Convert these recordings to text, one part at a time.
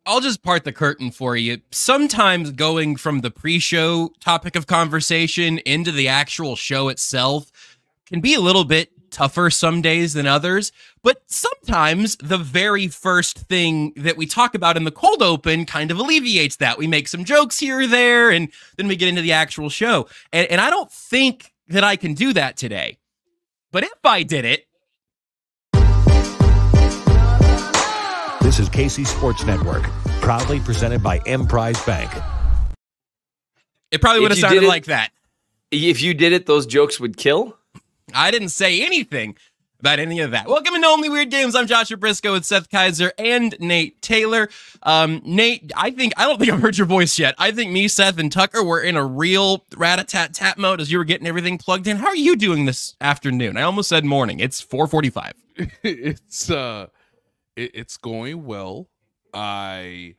I'll just part the curtain for you. Sometimes going from the pre-show topic of conversation into the actual show itself can be a little bit tougher some days than others, but sometimes the very first thing that we talk about in the cold open kind of alleviates that. We make some jokes here or there, and then we get into the actual show. And I don't think that I can do that today. But if I did it... This is KC Sports Network, proudly presented by Emprise Bank. It probably would have sounded like that. If you did it, those jokes would kill? I didn't say anything about any of that. Welcome to Only Weird Games. I'm Joshua Brisco with Seth Keysor and Nate Taylor. Nate, I don't think I've heard your voice yet. I think me, Seth, and Tucker were in a real rat-a-tat-tat mode as you were getting everything plugged in. How are you doing this afternoon? I almost said morning. It's 4:45. It's going well. I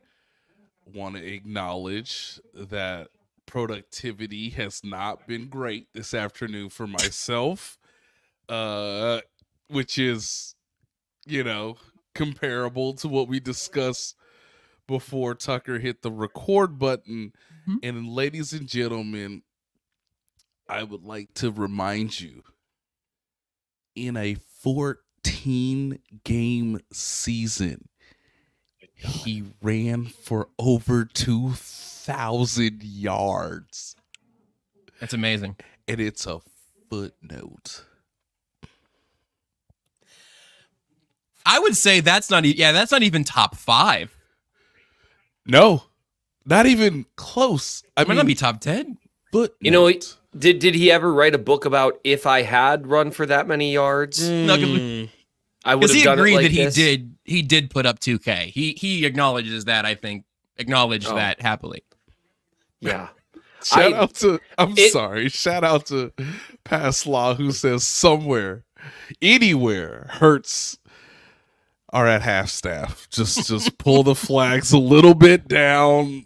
want to acknowledge that productivity has not been great this afternoon for myself, which is, comparable to what we discussed before Tucker hit the record button. Mm-hmm. And ladies and gentlemen, I would like to remind you, in a 14-game season, he ran for over 2,000 yards. That's amazing. And it's a footnote. I would say that's not even top 5. No, not even close. I might not be top 10. But did he ever write a book about if I had run for that many yards? No, I would have done it like that he did put up 2K. He acknowledges that, I think. That happily. Yeah. Shout out to Past Law, who says somewhere, anywhere, Hurts are at half staff. Just pull the flags a little bit down.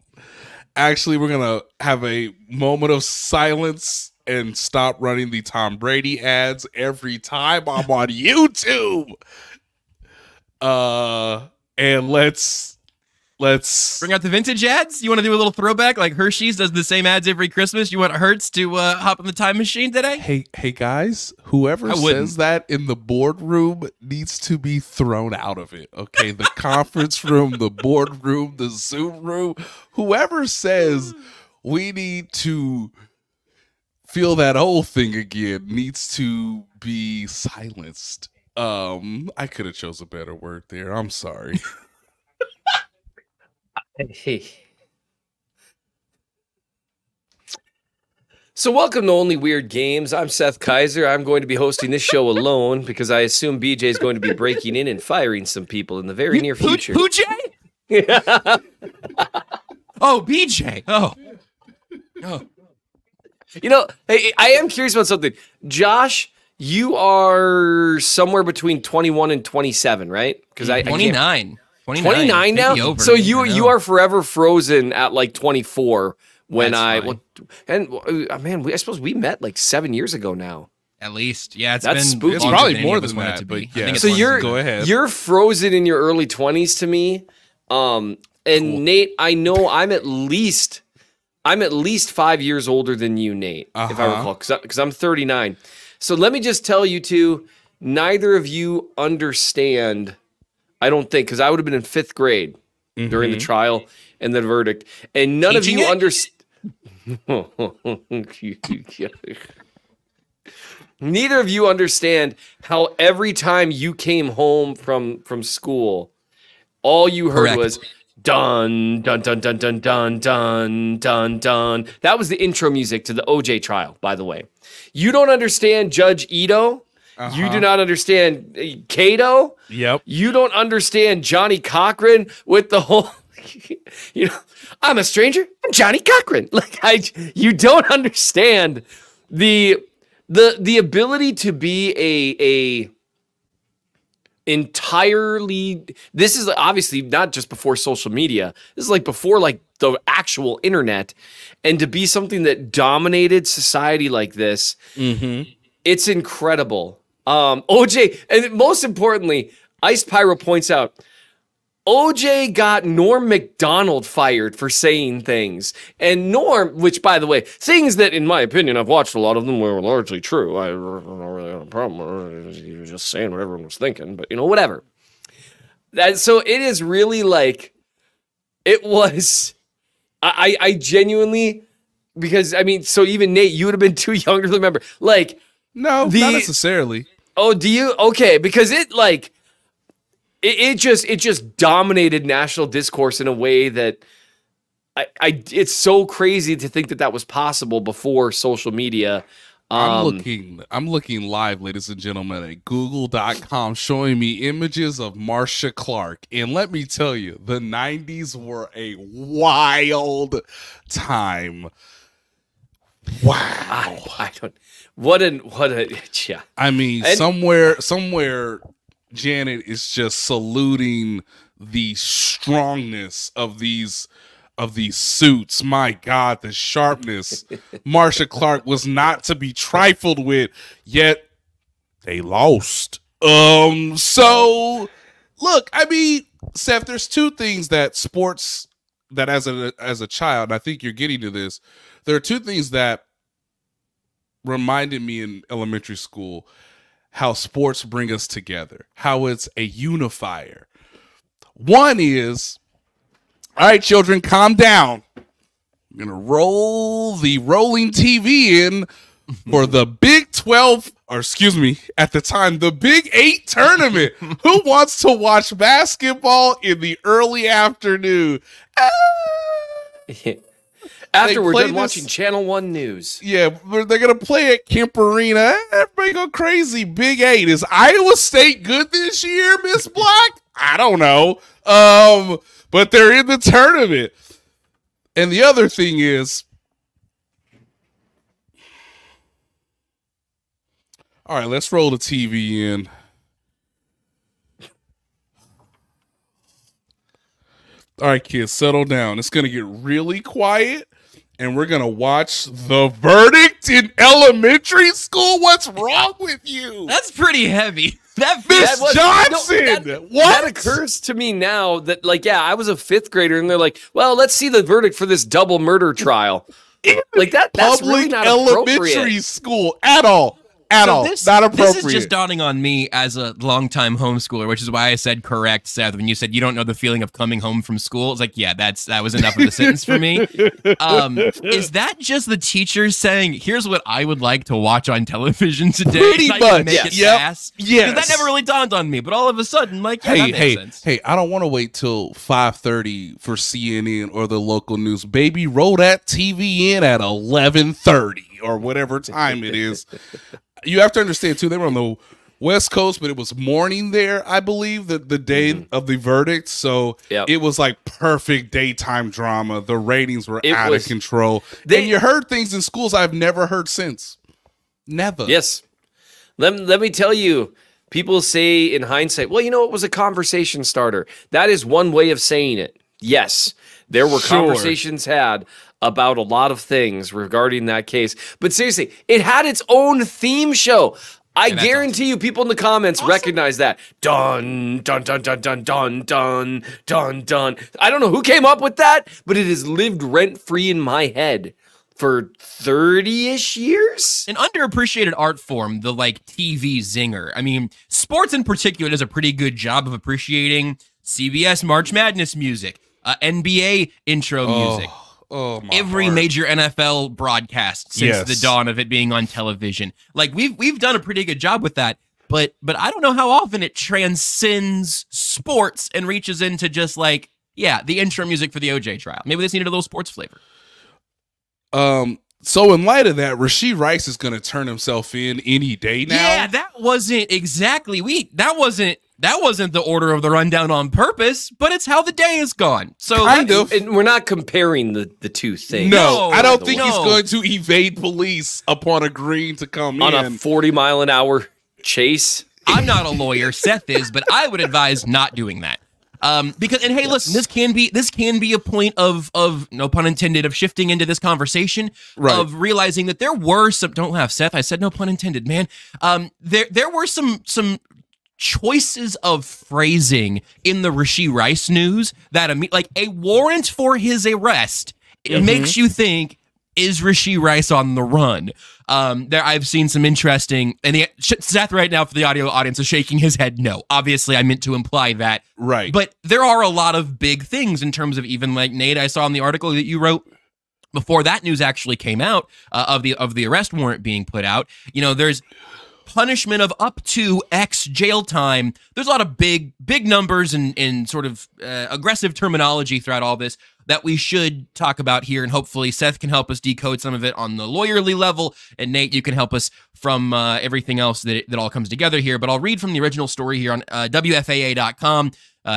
Actually, we're going to have a moment of silence and stop running the Tom Brady ads every time I'm on YouTube. And let's bring out the vintage ads. You want to do a little throwback like Hershey's does the same ads every Christmas? You want Hertz to hop in the time machine today? Hey guys, whoever says that in the boardroom needs to be thrown out of it. Okay, the conference room, the boardroom, the Zoom room. Whoever says we need to feel that old thing again needs to be silenced. I could have chose a better word there. I'm sorry. Hey. So welcome to Only Weird Games. I'm Seth Keysor. I'm going to be hosting this show alone because I assume BJ is going to be breaking in and firing some people in the very near future. Who, Jay? Oh, BJ. Oh. Hey, I am curious about something. Josh, you are somewhere between 21 and 27, right? Because 29. 29 now? So you are forever frozen at like 24 when I suppose we met like 7 years ago now. At least. Yeah, that's spooky. It's probably more than that, but yeah. So go ahead. You're frozen in your early 20s to me. And cool. Nate, I know I'm at least 5 years older than you, Nate, if I recall, because I'm 39. So let me just tell you two, neither of you understand, I don't think, because I would have been in 5th grade during the trial and the verdict. And none of you understand. Neither of you understand how every time you came home from school, all you heard was dun, dun, dun, dun, dun, dun, dun, dun, dun. That was the intro music to the OJ trial, by the way. You don't understand Judge Ito. You do not understand Cato. Yep. You don't understand Johnny Cochran with the whole, I'm a stranger. I'm Johnny Cochran. You don't understand the ability to be a entirely. This is obviously not just before social media. This is like before like the actual internet, and to be something that dominated society like this. It's incredible. OJ, and most importantly, Ice Pyro points out, OJ got Norm Macdonald fired for saying things. And Norm, which, by the way, things that, in my opinion, I've watched a lot of them were largely true. I don't really have a problem. He was just saying what everyone was thinking, but, whatever. So it is really like, it was, I genuinely, because, so even Nate, you would have been too young to remember. Like, no, not necessarily. Oh, do you? Okay, because it just dominated national discourse in a way that it's so crazy to think that was possible before social media. I'm looking live, ladies and gentlemen, at google.com, showing me images of Marcia Clark. And let me tell you, the 90s were a wild time. Wow. I don't, what a, yeah. I mean, somewhere Janet is just saluting the strongness of these suits. My God, the sharpness. Marcia Clark was not to be trifled with, yet they lost. So look, I mean, Seth, there's two things that sports, that as a child, and I think you're getting to this, there are two things that reminded me in elementary school how sports bring us together, how it's a unifier. One is, all right, children, calm down. I'm going to roll the rolling TV in for the Big 12, or excuse me, at the time, the Big 8 tournament. Who wants to watch basketball in the early afternoon? After we're done watching Channel 1 News. Yeah, they're going to play at Kemp Arena. Everybody go crazy. Big 8. Is Iowa State good this year, Miss Black? I don't know. But they're in the tournament. And the other thing is, all right, let's roll the TV in. All right, kids, settle down. It's going to get really quiet, and we're going to watch The Verdict in Elementary School. What's wrong with you? That's pretty heavy. Miss Johnson! What? That occurs to me now that, I was a fifth grader, and they're like, well, let's see the verdict for this double murder trial. That's really not elementary school at all. Not appropriate. This is just dawning on me as a longtime homeschooler, which is why I said correct, Seth, when you said you don't know the feeling of coming home from school. It's like, yeah, that was enough of a sentence for me. Is that just the teachers saying, here's what I would like to watch on television today? Pretty much. Yes. Yes. That never really dawned on me, but all of a sudden, that makes sense. Hey, I don't want to wait till 5:30 for CNN or the local news. Baby, roll that TV in at 11:30 or whatever time it is. You have to understand, too, they were on the West Coast, but it was morning there, I believe, the day of the verdict. So It was like perfect daytime drama. The ratings were out of control. And you heard things in schools I've never heard since. Never. Yes. Let me tell you, people say in hindsight, well, it was a conversation starter. That is one way of saying it. Yes, there were conversations had about a lot of things regarding that case. But seriously, it had its own theme show. I guarantee you people in the comments recognize that. Dun, dun, dun, dun, dun, dun, dun, dun, dun. I don't know who came up with that, but it has lived rent-free in my head for 30-ish years. An underappreciated art form, the TV zinger. I mean, sports in particular does a pretty good job of appreciating CBS March Madness music, NBA intro music. Every major NFL broadcast since the dawn of it being on television. We've done a pretty good job with that, but I don't know how often it transcends sports and reaches into just the intro music for the OJ trial. Maybe this needed a little sports flavor. So in light of that, Rashee Rice is going to turn himself in any day now. Yeah, that wasn't exactly that wasn't the order of the rundown on purpose, but it's how the day has gone. So kind of. And we're not comparing the two things. No, I don't think he's going to evade police upon agreeing to come on a 40-mile-an-hour chase. I'm not a lawyer, Seth is, but I would advise not doing that. Listen, this can be a point of no pun intended of shifting into this conversation of realizing that there were some, don't laugh, Seth, I said no pun intended, man. There were some choices of phrasing in the Rashee Rice news that like a warrant for his arrest, it makes you think, is Rashee Rice on the run? I've seen some interesting, and Seth right now for the audio audience is shaking his head no. Obviously, I meant to imply that. Right. But there are a lot of big things in terms of, even like Nate, I saw in the article that you wrote before that news actually came out, of the arrest warrant being put out. You know, there's punishment of up to X jail time. There's a lot of big numbers and sort of aggressive terminology throughout all this that we should talk about here, and hopefully Seth can help us decode some of it on the lawyerly level, and Nate, you can help us from everything else that all comes together here. But I'll read from the original story here on WFAA.com,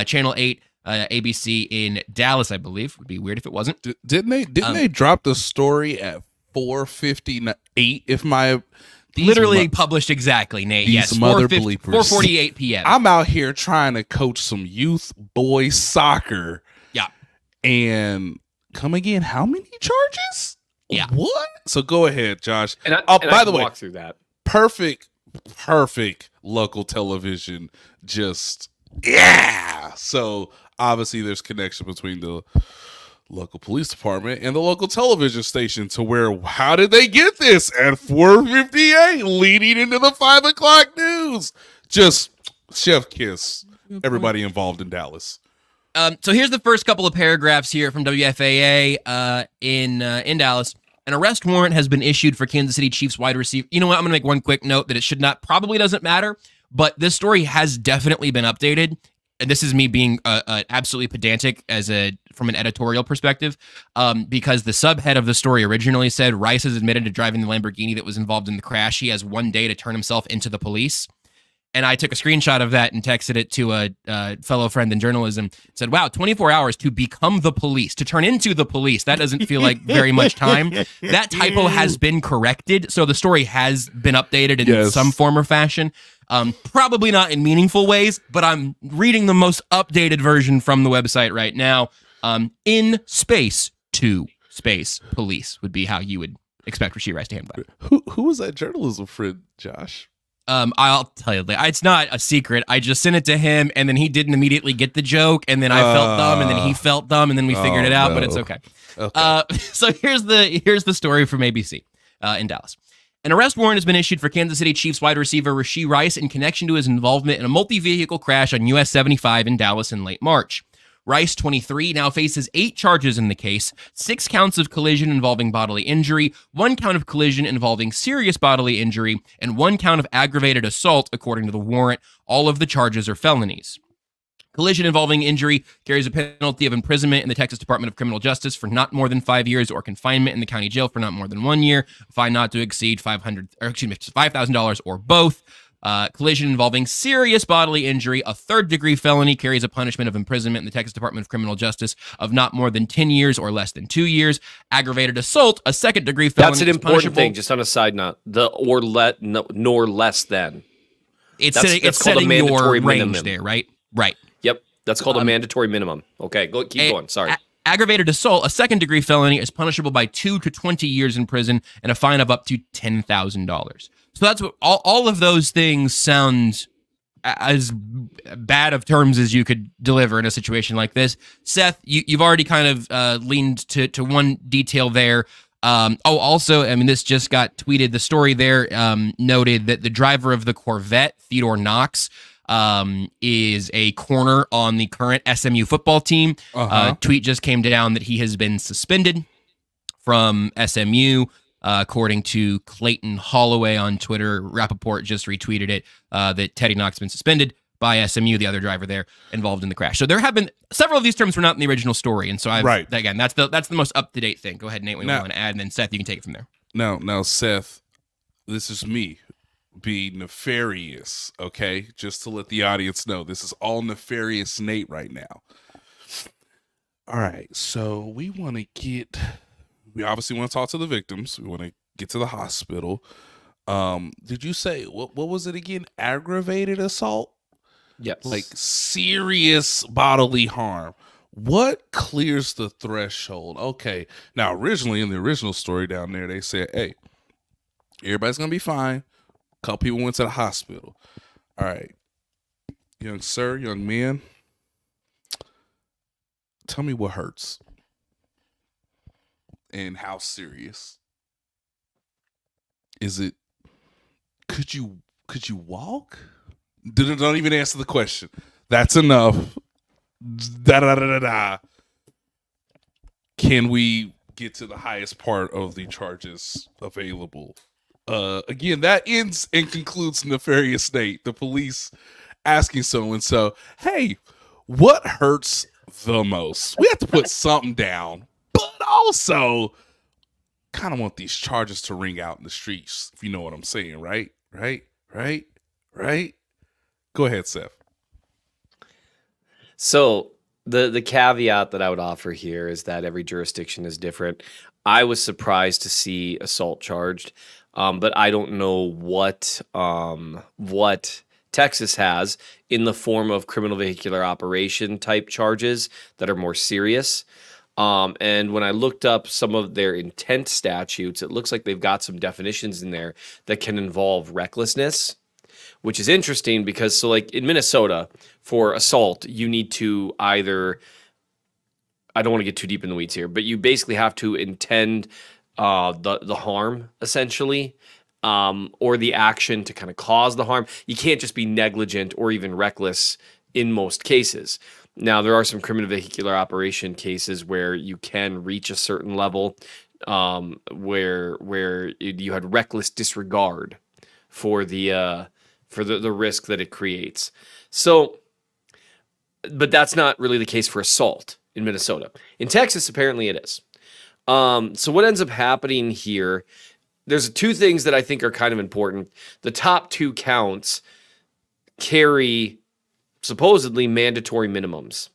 Channel 8, ABC in Dallas, I believe. Would be weird if it wasn't. Didn't they drop the story at 4:58? If my literally published exactly, Nate. Yes, 4:48 p.m. I'm out here trying to coach some youth boys soccer. Yeah. And come again, how many charges? Yeah. What? So go ahead, Josh. And by the way, walk through that. Perfect local television. Just, yeah. So obviously there's connection between the local police department and the local television station, to where, how did they get this at 4:58 leading into the 5 o'clock news? Just chef kiss everybody involved in Dallas. So here's the first couple of paragraphs here from WFAA in Dallas. An arrest warrant has been issued for Kansas City Chiefs wide receiver. You know what? I'm going to make one quick note that it probably doesn't matter, but this story has definitely been updated. And this is me being absolutely pedantic from an editorial perspective, because the subhead of the story originally said Rice has admitted to driving the Lamborghini that was involved in the crash. He has one day to turn himself into the police. And I took a screenshot of that and texted it to a fellow friend in journalism. Said, wow, 24 hours to become the police, to turn into the police. That doesn't feel like very much time. That typo has been corrected. So the story has been updated in some form or fashion. Probably not in meaningful ways, but I'm reading the most updated version from the website right now. In space to space police would be how you would expect Rashee Rice to handle that. Who was that journalism friend, Josh? I'll tell you, it's not a secret. I just sent it to him, and then he didn't immediately get the joke, and then I felt dumb, and then he felt dumb, and then we figured it out. No. But it's okay. So here's the story from ABC in Dallas. An arrest warrant has been issued for Kansas City Chiefs wide receiver Rashee Rice in connection to his involvement in a multi-vehicle crash on US 75 in Dallas in late March. Rice, 23, now faces 8 charges in the case, 6 counts of collision involving bodily injury, 1 count of collision involving serious bodily injury, and 1 count of aggravated assault, according to the warrant. All of the charges are felonies. Collision involving injury carries a penalty of imprisonment in the Texas Department of Criminal Justice for not more than 5 years, or confinement in the county jail for not more than 1 year, a fine not to exceed $5,000 or both. Collision involving serious bodily injury, a 3rd-degree felony, carries a punishment of imprisonment in the Texas Department of Criminal Justice of not more than 10 years or less than 2 years. Aggravated assault, a 2nd-degree felony. That's an important thing, just on a side note. Nor less than. It's setting your range minimum there, right? Right. Yep. That's called a mandatory minimum. Okay, keep going. Sorry. Aggravated assault, a 2nd-degree felony, is punishable by 2 to 20 years in prison and a fine of up to $10,000. So that's what all of those things sound as bad of terms as you could deliver in a situation like this. Seth, you've already kind of leaned to one detail there. Also, I mean, this just got tweeted. The story there noted that the driver of the Corvette, Theodore Knox, is a corner on the current SMU football team. Tweet just came down that he has been suspended from SMU. According to Clayton Holloway on Twitter, Rappaport just retweeted it, that Teddy Knox has been suspended by SMU, the other driver there involved in the crash. So there have been several of these terms were not in the original story, and so again, that's the most up to date thing. Go ahead, Nate, what you want to add, and then Seth, you can take it from there. Now, Seth, this is me be nefarious, okay? Just to let the audience know, this is all nefarious Nate right now. All right, so we obviously want to talk to the victims. We want to get to the hospital. Did you say, what was it again? Aggravated assault? Yes. Like serious bodily harm. What clears the threshold? Okay. Now, originally, in the original story down there, they said, hey, everybody's going to be fine. A couple people went to the hospital. All right. young sir, young man, tell me what hurts and how serious. Is it, could you walk? Don't even answer the question. That's enough. Can we get to the highest part of the charges available? Again, that ends and concludes Nefarious Nate, the police asking so-and-so, hey, what hurts the most? We have to put something down, but also kind of want these charges to ring out in the streets, if you know what I'm saying, right? Right? Go ahead, Seth. So the caveat that I would offer here is that every jurisdiction is different. I was surprised to see assault charged, but I don't know what Texas has in the form of criminal vehicular operation type charges that are more serious. And when I looked up some of their intent statutes, it looks like they've got some definitions in there that can involve recklessness, which is interesting because, so like in Minnesota, for assault, you need to either, I don't want to get too deep in the weeds here, but you basically have to intend the harm, essentially, or the action to kind of cause the harm. You can't just be negligent or even reckless in most cases. Now, there are some criminal vehicular operation cases where you can reach a certain level where you had reckless disregard for the risk that it creates. So, but that's not really the case for assault in Minnesota. In Texas, apparently it is. So what ends up happening here, there's two things that I think are kind of important. The top two counts carry supposedly mandatory minimums,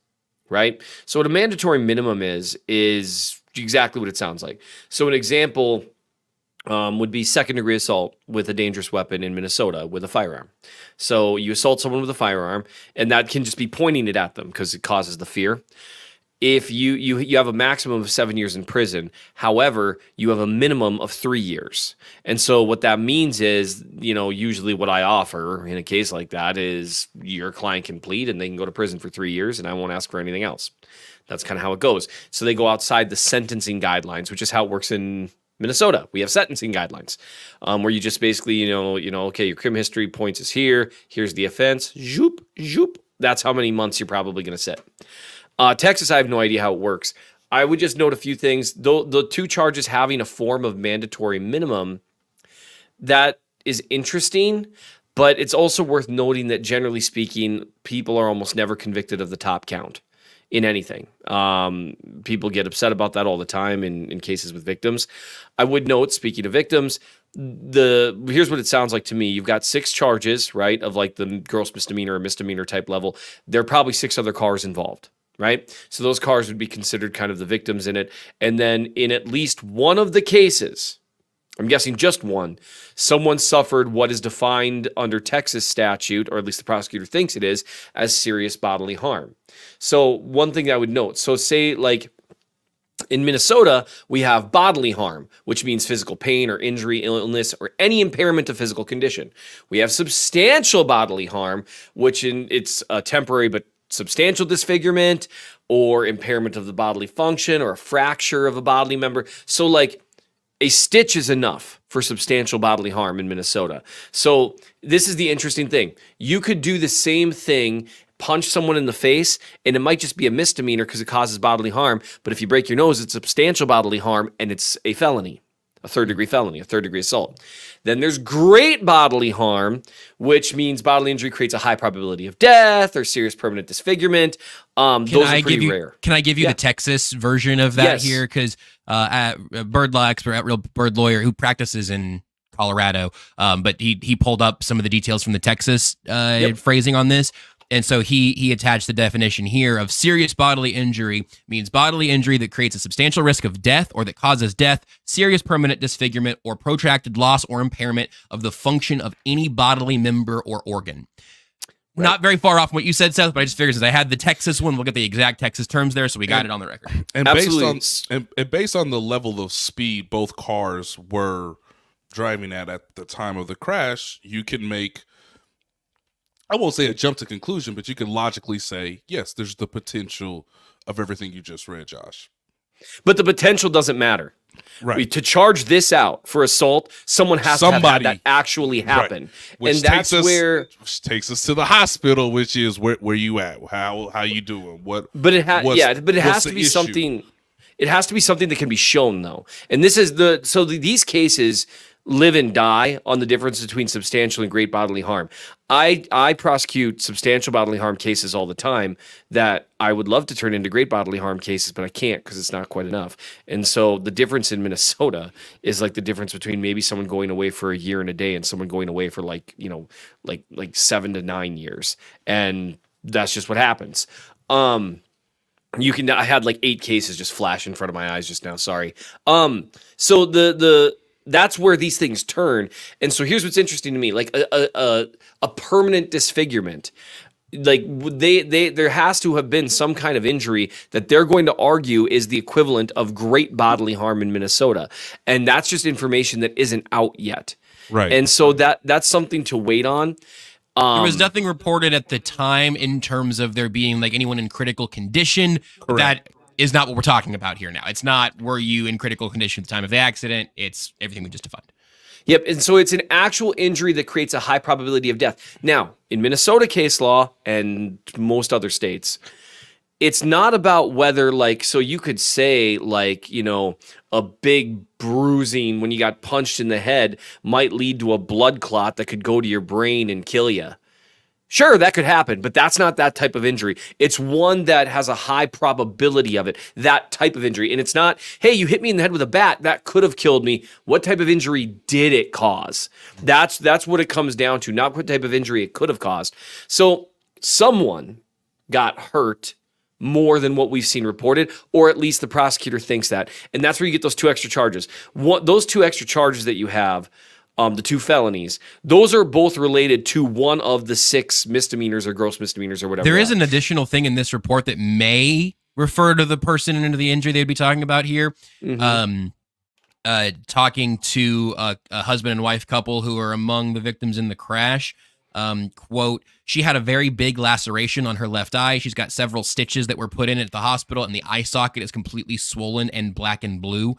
right? So what a mandatory minimum is exactly what it sounds like. So an example would be second-degree assault with a dangerous weapon in Minnesota with a firearm. So you assault someone with a firearm, and that can just be pointing it at them because it causes the fear. If you have a maximum of 7 years in prison, however, you have a minimum of 3 years. And so what that means is, usually what I offer in a case like that is your client can plead and they can go to prison for 3 years and I won't ask for anything else. That's kind of how it goes. So they go outside the sentencing guidelines, which is how it works in Minnesota. We have sentencing guidelines where you just basically, okay, your criminal history points is here. Here's the offense. Zoop, zoop. That's how many months you're probably going to sit. Texas, I have no idea how it works. I would just note a few things. The two charges having a form of mandatory minimum, that is interesting, but it's also worth noting that generally speaking, people are almost never convicted of the top count in anything. People get upset about that all the time in cases with victims. I would note, speaking of victims, here's what it sounds like to me. You've got 6 charges, right, of like the gross misdemeanor or misdemeanor type level. There are probably 6 other cars involved. Right? So those cars would be considered kind of the victims in it. And then in at least one of the cases, I'm guessing just one, someone suffered what is defined under Texas statute, or at least the prosecutor thinks it is, as serious bodily harm. So one thing I would note, so say like in Minnesota, we have bodily harm, which means physical pain or injury, illness, or any impairment of physical condition. We have substantial bodily harm, which it's temporary but substantial disfigurement or impairment of the bodily function or a fracture of a bodily member. So like a stitch is enough for substantial bodily harm in Minnesota. So this is the interesting thing. You could do the same thing, punch someone in the face, and it might just be a misdemeanor because it causes bodily harm. But if you break your nose, it's substantial bodily harm and it's a felony. A third-degree felony, a third-degree assault. Then there's great bodily harm, which means bodily injury creates a high probability of death or serious permanent disfigurement. Those are pretty rare. Can I give you the Texas version of that here? Because at Bird Law Expert, at Real Bird Lawyer, who practices in Colorado, but he pulled up some of the details from the Texas phrasing on this. And so he attached the definition here of serious bodily injury means bodily injury that creates a substantial risk of death or that causes death, serious permanent disfigurement, or protracted loss or impairment of the function of any bodily member or organ. Right. Not very far off from what you said, Seth, but I just figured since I had the Texas one, we'll get the exact Texas terms there, so we got it on the record. And based on the level of speed both cars were driving at the time of the crash, you can make I won't say a jump to conclusion, but you can logically say, yes, there's the potential of everything you just read, Josh. But the potential doesn't matter. Right. To charge this out for assault, someone has to have had that actually happen. Right. And that's which takes us to the hospital, which is where you at? How you doing? But it has to be something. It has to be something that can be shown, though. And this is these cases live and die on the difference between substantial and great bodily harm. I prosecute substantial bodily harm cases all the time that I would love to turn into great bodily harm cases, but I can't because it's not quite enough. And so the difference in Minnesota is like the difference between maybe someone going away for a year and a day and someone going away for like 7 to 9 years. And that's just what happens. I had like 8 cases just flash in front of my eyes just now. Sorry. So that's where these things turn. And so here's what's interesting to me, like a permanent disfigurement. Like there has to have been some kind of injury that they're going to argue is the equivalent of great bodily harm in Minnesota. And that's just information that isn't out yet. Right. And so that's something to wait on. There was nothing reported at the time in terms of there being like anyone in critical condition. Correct. That is not what we're talking about here now. It's not were you in critical condition at the time of the accident. It's everything we just defined. Yep, and so it's an actual injury that creates a high probability of death. Now, in Minnesota case law and most other states, it's not about whether so you could say a big bruising when you got punched in the head might lead to a blood clot that could go to your brain and kill you. Sure, that could happen, but that's not that type of injury. It's one that has a high probability of it, that type of injury. And it's not, hey, you hit me in the head with a bat, that could have killed me. What type of injury did it cause? That's what it comes down to, not what type of injury it could have caused. So someone got hurt more than what we've seen reported, or at least the prosecutor thinks that. And that's where you get those 2 extra charges. Those 2 extra charges that you have, the 2 felonies, those are both related to one of the 6 misdemeanors or gross misdemeanors or whatever. There is an additional thing in this report that may refer to the person and to the injury they'd be talking about here. Mm-hmm. Talking to a husband and wife couple who are among the victims in the crash. Quote, she had a very big laceration on her left eye. She's got several stitches that were put in at the hospital, and the eye socket is completely swollen and black and blue.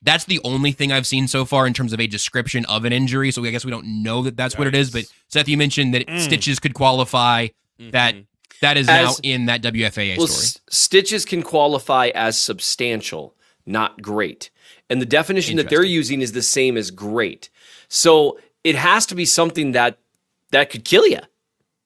That's the only thing I've seen so far in terms of a description of an injury. So I guess we don't know that that's what it is. But Seth, you mentioned that stitches could qualify. That is now in that WFAA story. Stitches can qualify as substantial, not great. And the definition that they're using is the same as great. So it has to be something that could kill you,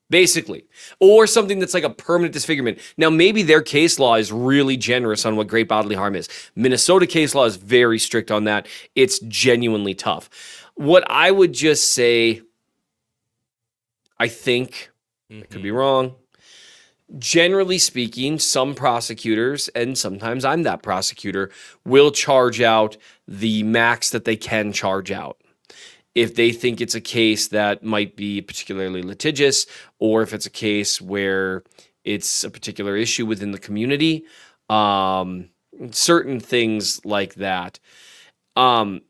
basically, or something that's like a permanent disfigurement. Now, maybe their case law is really generous on what great bodily harm is. Minnesota case law is very strict on that. It's genuinely tough. What I would just say, I think, I could be wrong, generally speaking, some prosecutors, and sometimes I'm that prosecutor, will charge out the max that they can charge out. If they think it's a case that might be particularly litigious, or if it's a case where it's a particular issue within the community, certain things like that. What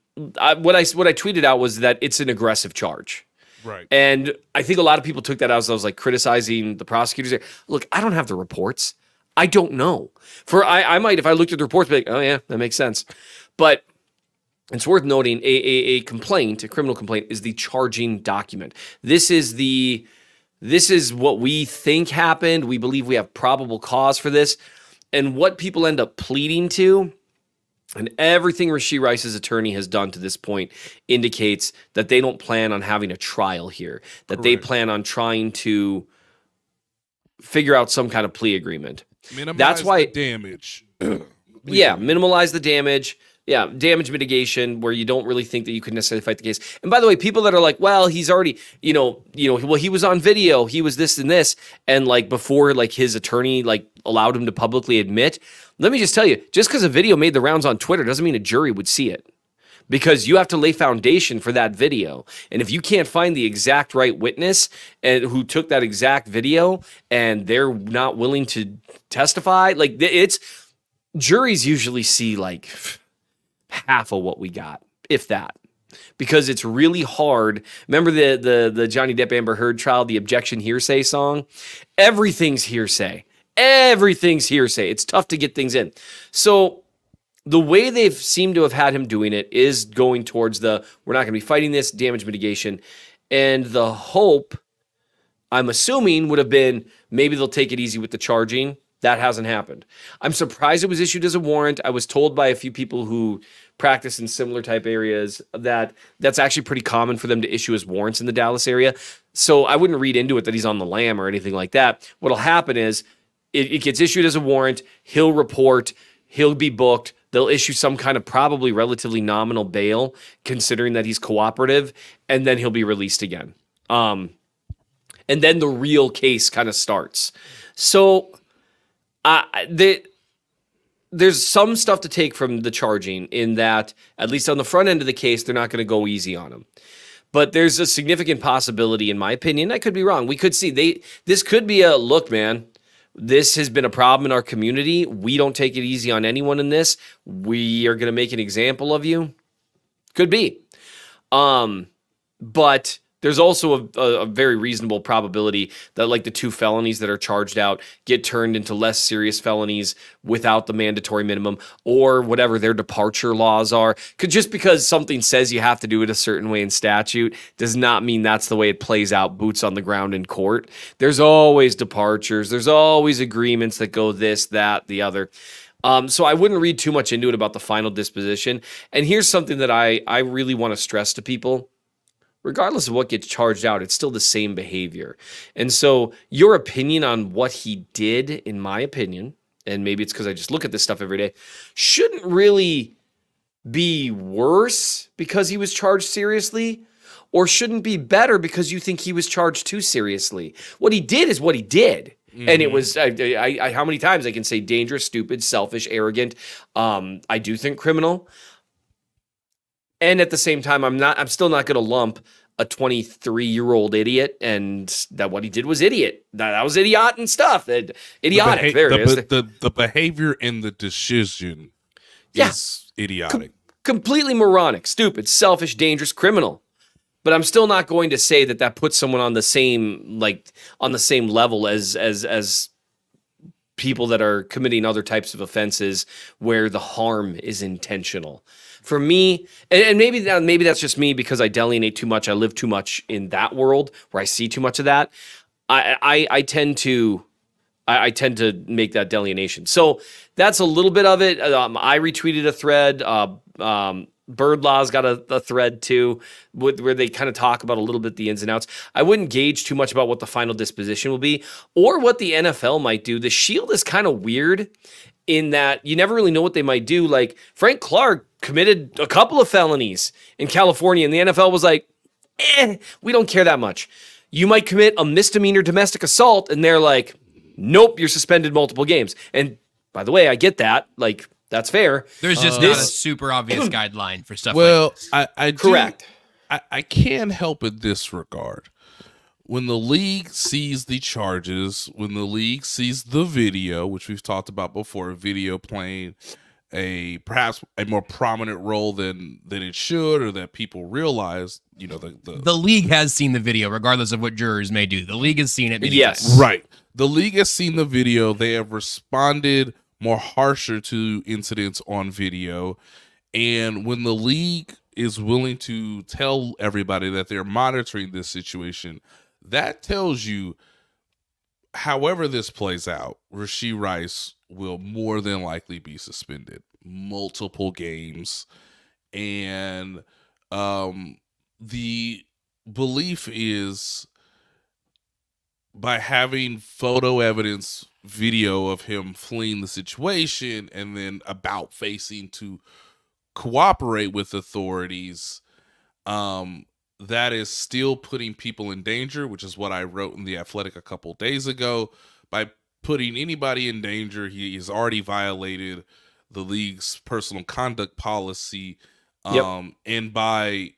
I tweeted out was that it's an aggressive charge. Right. And I think a lot of people took that as I was like criticizing the prosecutors. Look, I don't have the reports. I don't know. I might, if I looked at the reports, be like, oh yeah, that makes sense. But it's worth noting a complaint, a criminal complaint, is the charging document. This is what we think happened. We believe we have probable cause for this. And what people end up pleading to, and everything Rashee Rice's attorney has done to this point, indicates that they don't plan on having a trial here, that they plan on trying to figure out some kind of plea agreement. That's why the damage. Yeah, minimize the damage. Yeah, damage mitigation, where you don't really think that you could necessarily fight the case. And by the way, people that are like, well, he's already, well, he was on video, he was this and this, and like before, like his attorney like allowed him to publicly admit. Let me just tell you, just because a video made the rounds on Twitter doesn't mean a jury would see it, because you have to lay foundation for that video. And if you can't find the exact right witness and who took that exact video, and they're not willing to testify, like juries usually see like half of what we got, if that. because it's really hard. Remember the Johnny Depp Amber Heard trial, the objection hearsay song? Everything's hearsay. Everything's hearsay. It's tough to get things in. So the way they've seemed to have had him doing it is going towards we're not going to be fighting this, damage mitigation. And the hope, I'm assuming, would have been maybe they'll take it easy with the charging. That hasn't happened. I'm surprised it was issued as a warrant. I was told by a few people who practice in similar type areas that that's actually pretty common for them to issue as warrants in the Dallas area. So I wouldn't read into it that he's on the lam or anything like that. What'll happen is it gets issued as a warrant. He'll report. He'll be booked. They'll issue some kind of probably relatively nominal bail, considering that he's cooperative, and then he'll be released again. And then the real case kind of starts. So there's some stuff to take from the charging in that, at least on the front end of the case, they're not going to go easy on him. But there's a significant possibility, in my opinion, I could be wrong. We could see this could be a look, man. This has been a problem in our community. We don't take it easy on anyone in this. We are going to make an example of you. Could be. But there's also a very reasonable probability that like the 2 felonies that are charged out get turned into less serious felonies without the mandatory minimum or whatever their departure laws are. Just because something says you have to do it a certain way in statute does not mean that's the way it plays out boots on the ground in court. There's always departures. There's always agreements that go this, that, the other. So I wouldn't read too much into it about the final disposition. And here's something that I really want to stress to people. Regardless of what gets charged out, it's still the same behavior. And so your opinion on what he did, in my opinion, and maybe it's because I just look at this stuff every day, shouldn't really be worse because he was charged seriously, or shouldn't be better because you think he was charged too seriously. What he did is what he did. Mm-hmm. And it was, I how many times I can say dangerous, stupid, selfish, arrogant. I do think criminal. And at the same time, I'm still not going to lump a 23-year-old idiot and that what he did was idiot. That was idiot and stuff. Idiotic. There it is. The behavior and the decision is idiotic. Completely moronic, stupid, selfish, dangerous, criminal. But I'm still not going to say that puts someone on the same level as people that are committing other types of offenses where the harm is intentional. For me, and maybe that's just me because I delineate too much. I live too much in that world where I see too much of that. I tend to make that delineation. So that's a little bit of it. I retweeted a thread. Birdlaw's got a thread too, where they kind of talk about a little bit the ins and outs. I wouldn't gauge too much about what the final disposition will be or what the NFL might do. The Shield is kind of weird in that you never really know what they might do. Like Frank Clark committed a couple of felonies in California, and the NFL was like, we don't care that much. You might commit a misdemeanor domestic assault, and they're like, nope, you're suspended multiple games. And by the way, I get that. Like, that's fair. There's just not a super obvious guideline for stuff like this. Correct. I can't help in this regard. When the league sees the charges, when the league sees the video, which we've talked about before, video playing perhaps a more prominent role than it should, or that people realize, the league has seen the video, regardless of what jurors may do. The league has seen it many times. Yes. Right. The league has seen the video. They have responded more harsher to incidents on video. And when the league is willing to tell everybody that they're monitoring this situation, that tells you, however this plays out, Rashee Rice will more than likely be suspended multiple games. And the belief is, by having photo evidence, video of him fleeing the situation and then about facing to cooperate with authorities, that is still putting people in danger, which is what I wrote in The Athletic a couple days ago. By putting anybody in danger, he has already violated the league's personal conduct policy. And by,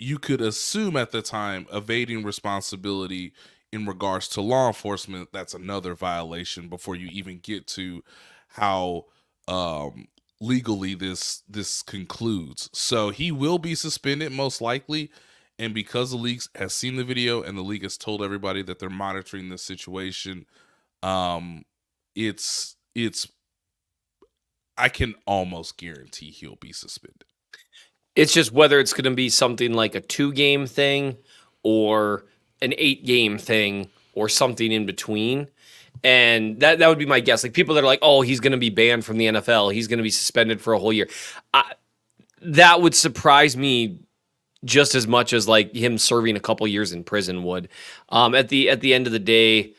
you could assume at the time, evading responsibility in regards to law enforcement, that's another violation before you even get to how legally this concludes. So he will be suspended most likely. And because the league has seen the video and the league has told everybody that they're monitoring this situation, it's I can almost guarantee he'll be suspended. It's just whether it's going to be something like a 2-game thing or an 8-game thing or something in between. And that would be my guess. Like people that are like, oh, he's going to be banned from the NFL. He's going to be suspended for a whole year. That would surprise me just as much as like him serving a couple years in prison would. At the end of the day,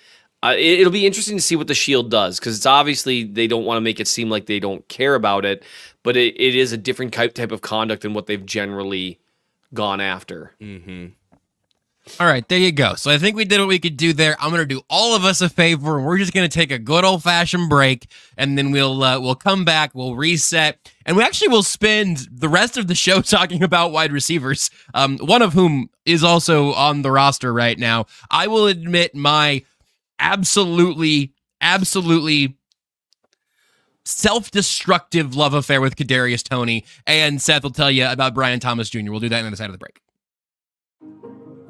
it'll be interesting to see what the Shield does, because it's obviously they don't want to make it seem like they don't care about it, but it is a different type of conduct than what they've generally gone after. Mm-hmm. All right, there you go. So I think we did what we could do there. I'm going to do all of us a favor, and we're just going to take a good old-fashioned break, and then we'll come back, we'll reset, and we actually will spend the rest of the show talking about wide receivers, one of whom is also on the roster right now. I will admit my absolutely self-destructive love affair with Kadarius Toney, and Seth will tell you about Brian Thomas Jr. We'll do that on the other side of the break.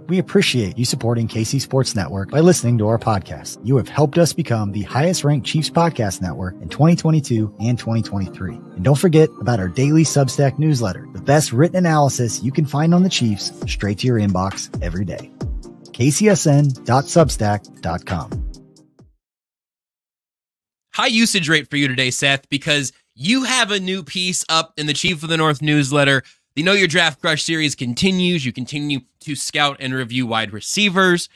We appreciate you supporting KC Sports Network by listening to our podcast. You have helped us become the highest-ranked Chiefs podcast network in 2022 and 2023. And don't forget about our daily Substack newsletter, the best written analysis you can find on the Chiefs straight to your inbox every day. kcsn.substack.com. High usage rate for you today, Seth, because you have a new piece up in the Chief of the North newsletter. The Know Your Draft Crush series continues. You continue to scout and review wide receivers.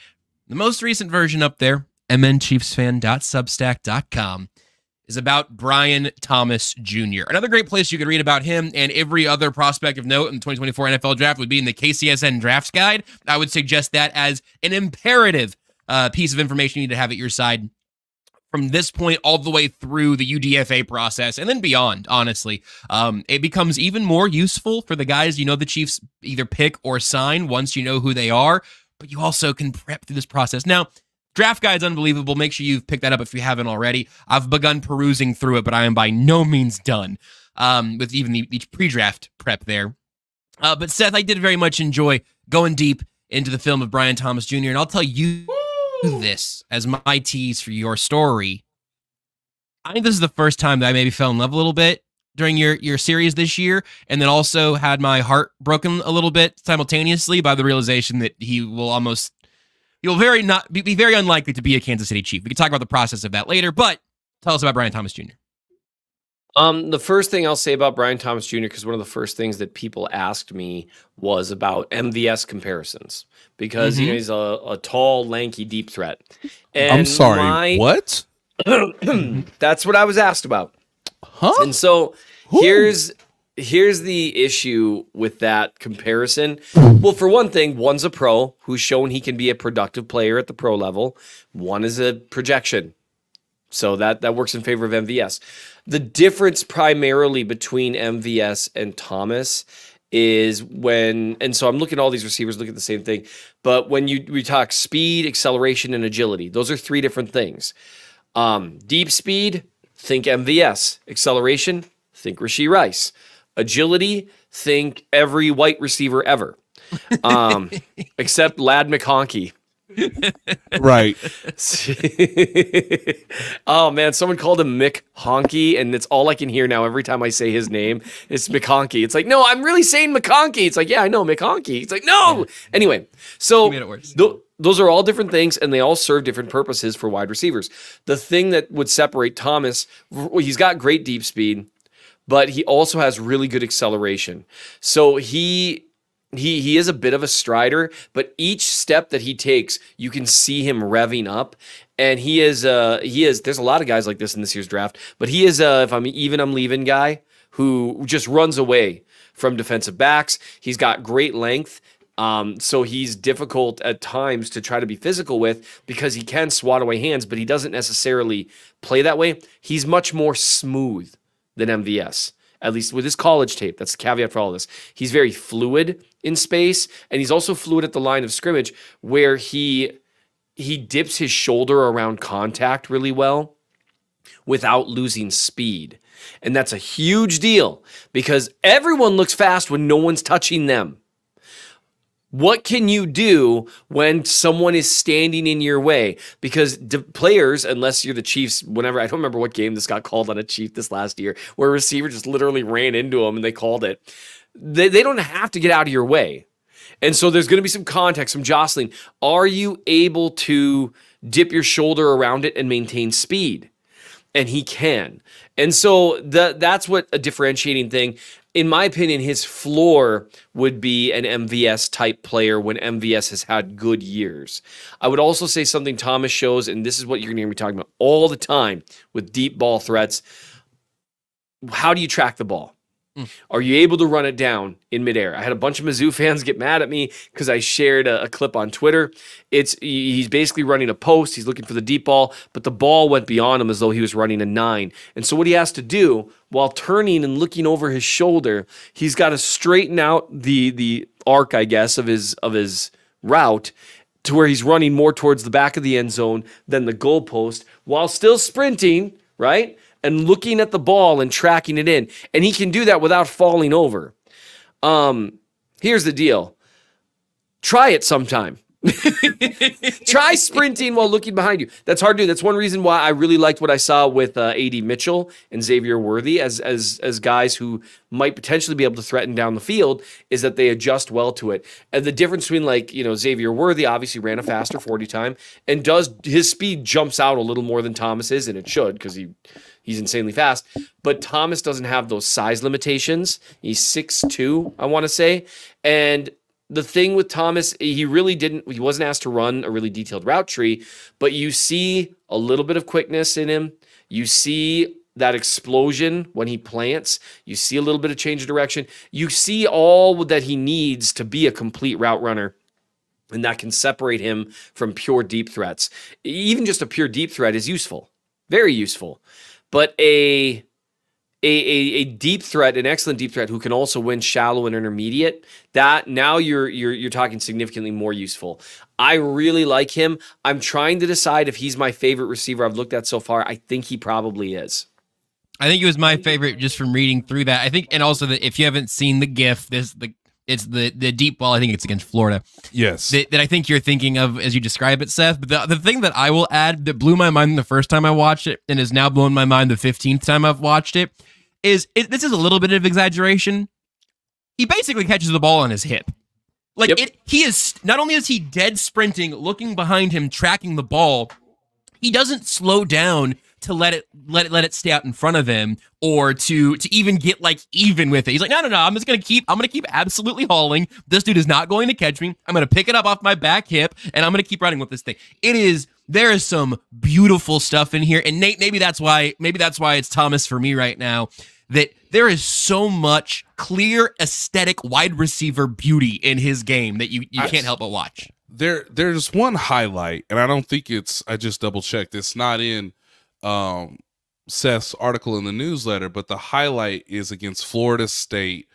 The most recent version up there, mnchiefsfan.substack.com, is about Brian Thomas Jr. Another great place you could read about him and every other prospect of note in the 2024 NFL Draft would be in the KCSN Drafts Guide. I would suggest that as an imperative piece of information you need to have at your side from this point all the way through the UDFA process and then beyond, honestly. It becomes even more useful for the guys the Chiefs either pick or sign once you know who they are, but you also can prep through this process. Now, Draft Guide's unbelievable. Make sure you've picked that up if you haven't already. I've begun perusing through it, but I am by no means done with even the pre-draft prep there. But Seth, I did very much enjoy going deep into the film of Brian Thomas Jr., and I'll tell you this as my tease for your story. I think this is the first time that I maybe fell in love a little bit during your series this year, and then also had my heart broken a little bit simultaneously by the realization that he'll be very unlikely to be a Kansas City Chief. We can talk about the process of that later, but tell us about Brian Thomas Jr. The first thing I'll say about Brian Thomas Jr., because one of the first things that people asked me was about MVS comparisons, because he's a tall, lanky, deep threat. And I'm sorry, what? That's what I was asked about. Huh? And so here's the issue with that comparison. Well, for one thing, one's a pro who's shown he can be a productive player at the pro level. One is a projection. So that works in favor of MVS. The difference primarily between MVS and Thomas is so I'm looking at all these receivers, look at the same thing, but when we talk speed, acceleration, and agility, those are three different things. Deep speed, think MVS. Acceleration, think Rashee Rice. Agility, think every white receiver ever, except Lad McConkey. Right. Oh man, someone called him Mick Honky, and it's all I can hear now every time I say his name. It's McConkey. It's like, no, I'm really saying McConkey. It's like, yeah, I know McConkey. It's like, no. Anyway, so You made it worse. those are all different things, and they all serve different purposes for wide receivers. The thing that would separate Thomas, he's got great deep speed, but he also has really good acceleration. So he is a bit of a strider, but each step that he takes, you can see him revving up. And he is, there's a lot of guys like this in this year's draft, but he is if I'm leaving guy who just runs away from defensive backs. He's got great length. So he's difficult at times to try to be physical with because he can swat away hands, but he doesn't necessarily play that way. He's much more smooth than MVS. At least with his college tape. That's the caveat for all of this. He's very fluid in space, and he's also fluid at the line of scrimmage where he dips his shoulder around contact really well without losing speed. And that's a huge deal because everyone looks fast when no one's touching them. What can you do when someone is standing in your way? Because players, unless you're the Chiefs, whenever, I don't remember what game this got called on a Chief this last year, where a receiver just literally ran into him and they called it. They don't have to get out of your way. And so there's going to be some contact, some jostling. Are you able to dip your shoulder around it and maintain speed? And he can. And so that's what a differentiating thing. In my opinion, his floor would be an MVS type player when MVS has had good years. I would also say something Thomas shows, and this is what you're going to hear me talking about all the time with deep ball threats. How do you track the ball? Are you able to run it down in midair? I had a bunch of Mizzou fans get mad at me because I shared a clip on Twitter. He's basically running a post. He's looking for the deep ball, but the ball went beyond him as though he was running a 9. And so what he has to do while turning and looking over his shoulder, he's got to straighten out the arc, I guess, of his route to where he's running more towards the back of the end zone than the goalpost while still sprinting, right? And looking at the ball and tracking it in. And he can do that without falling over. Here's the deal. Try it sometime. Try sprinting while looking behind you. That's hard to do. That's one reason why I really liked what I saw with A.D. Mitchell and Xavier Worthy as guys who might potentially be able to threaten down the field, is that they adjust well to it. And the difference between Xavier Worthy obviously ran a faster 40 time and his speed jumps out a little more than Thomas is, and it should because he's insanely fast. But Thomas doesn't have those size limitations. He's 6'2", I want to say. And the thing with Thomas, he wasn't asked to run a really detailed route tree, but you see a little bit of quickness in him. You see that explosion when he plants. You see a little bit of change of direction. You see all that he needs to be a complete route runner. And that can separate him from pure deep threats. Even just a pure deep threat is useful. Very useful. But a deep threat, an excellent deep threat who can also win shallow and intermediate, that now you're talking significantly more useful. I really like him. I'm trying to decide if he's my favorite receiver I've looked at so far. I think he probably is. I think he was my favorite just from reading through that. I think, and also that if you haven't seen the GIF, it's the deep ball. I think it's against Florida. Yes. That I think you're thinking of as you describe it, Seth. But the thing that I will add that blew my mind the first time I watched it and is now blown my mind the 15th time I've watched it is this is a little bit of exaggeration. He basically catches the ball on his hip. He is, not only is he dead sprinting, looking behind him, tracking the ball, he doesn't slow down to let it stay out in front of him or to even get even with it. He's like, no, I'm gonna keep absolutely hauling. This dude is not going to catch me. I'm gonna pick it up off my back hip and I'm gonna keep running with this thing. There is some beautiful stuff in here. And Nate, maybe that's why it's Thomas for me right now, that there is so much clear aesthetic wide receiver beauty in his game that you can't help but watch. There's one highlight, and I don't think I just double checked. It's not in Seth's article in the newsletter, but the highlight is against Florida State,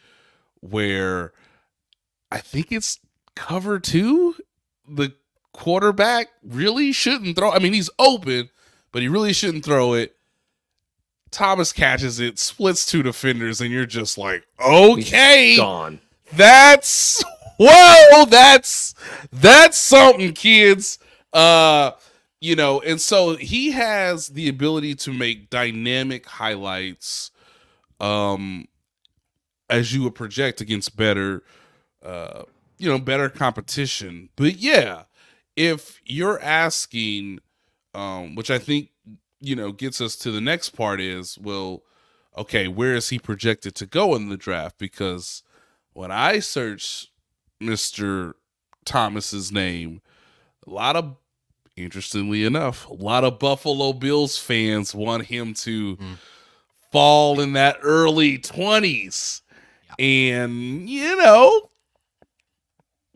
where I think it's cover 2. The quarterback really shouldn't throw. I mean, he's open, but he really shouldn't throw it. Thomas catches it, splits 2 defenders, and you're just like, okay, he's gone. That's something, kids. And so he has the ability to make dynamic highlights, as you would project against better competition. But yeah, if you're asking, which I think, gets us to the next part is, well, okay, where is he projected to go in the draft? Because when I search Mr. Thomas's name, interestingly enough, a lot of Buffalo Bills fans want him to fall in that early 20s. And,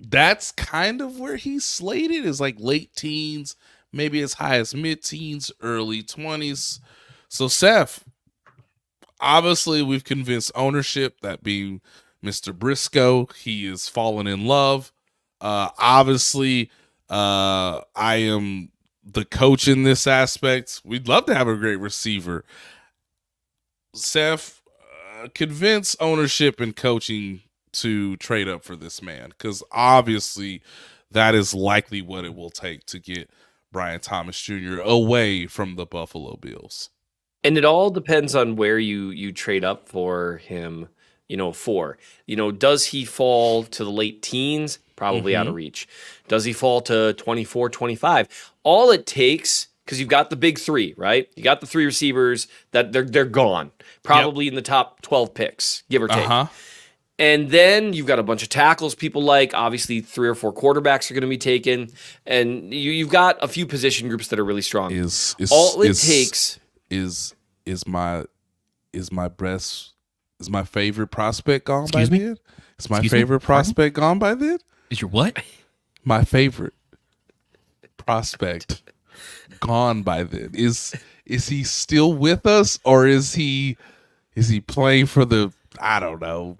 that's kind of where he's slated, is late teens, maybe as high as mid-teens, early 20s. So, Seth, obviously we've convinced ownership, that being Mr. Brisco, he is fallen in love. Obviously, I am the coach in this aspect. We'd love to have a great receiver. Seth, convince ownership and coaching to trade up for this man, because obviously that is likely what it will take to get Brian Thomas Jr. away from the Buffalo Bills. And it all depends on where you trade up for him, does he fall to the late teens? Probably out of reach. Does he fall to 24, 25? All it takes, because you've got the big three, right? You got the three receivers that they're gone, probably in the top 12 picks, give or take. And then you've got a bunch of tackles people like. Obviously, 3 or 4 quarterbacks are going to be taken. And you've got a few position groups that are really strong. Is my favorite prospect gone by then? Is my favorite prospect gone by then? Is your what? My favorite prospect gone by then. Is he still with us, or is he playing for the, I don't know,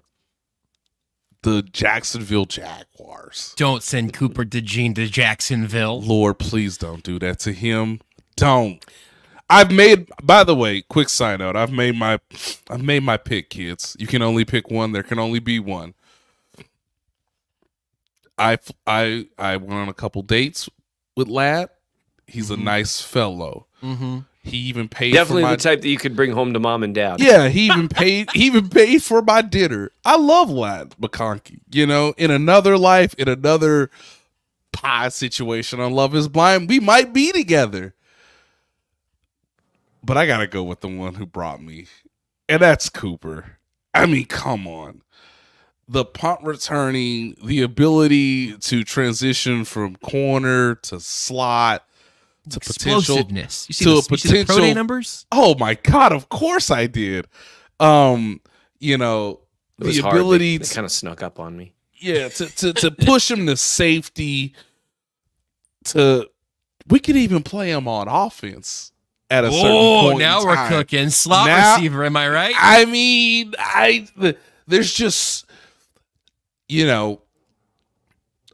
the Jacksonville Jaguars? Don't send Cooper DeJean to Jacksonville. Lord, please don't do that to him. Don't. By the way, quick side note, I've made my pick, kids. You can only pick one. There can only be one. I went on a couple dates with Lad. He's a nice fellow. He even paid definitely for the type that you could bring home to mom and dad. Yeah, he even paid for my dinner. I love Lad McConkey. In another life, in another pie situation on Love Is Blind, we might be together. But I gotta go with the one who brought me, and that's Cooper. I mean, come on. The punt returning, the ability to transition from corner to slot to explosiveness. You see the pro day numbers? Oh my God, of course I did. The ability they kind of snuck up on me. Yeah, to push him to safety. We could even play him on offense at a certain point. Oh, now we're cooking. Slot receiver, am I right? I mean, there's just,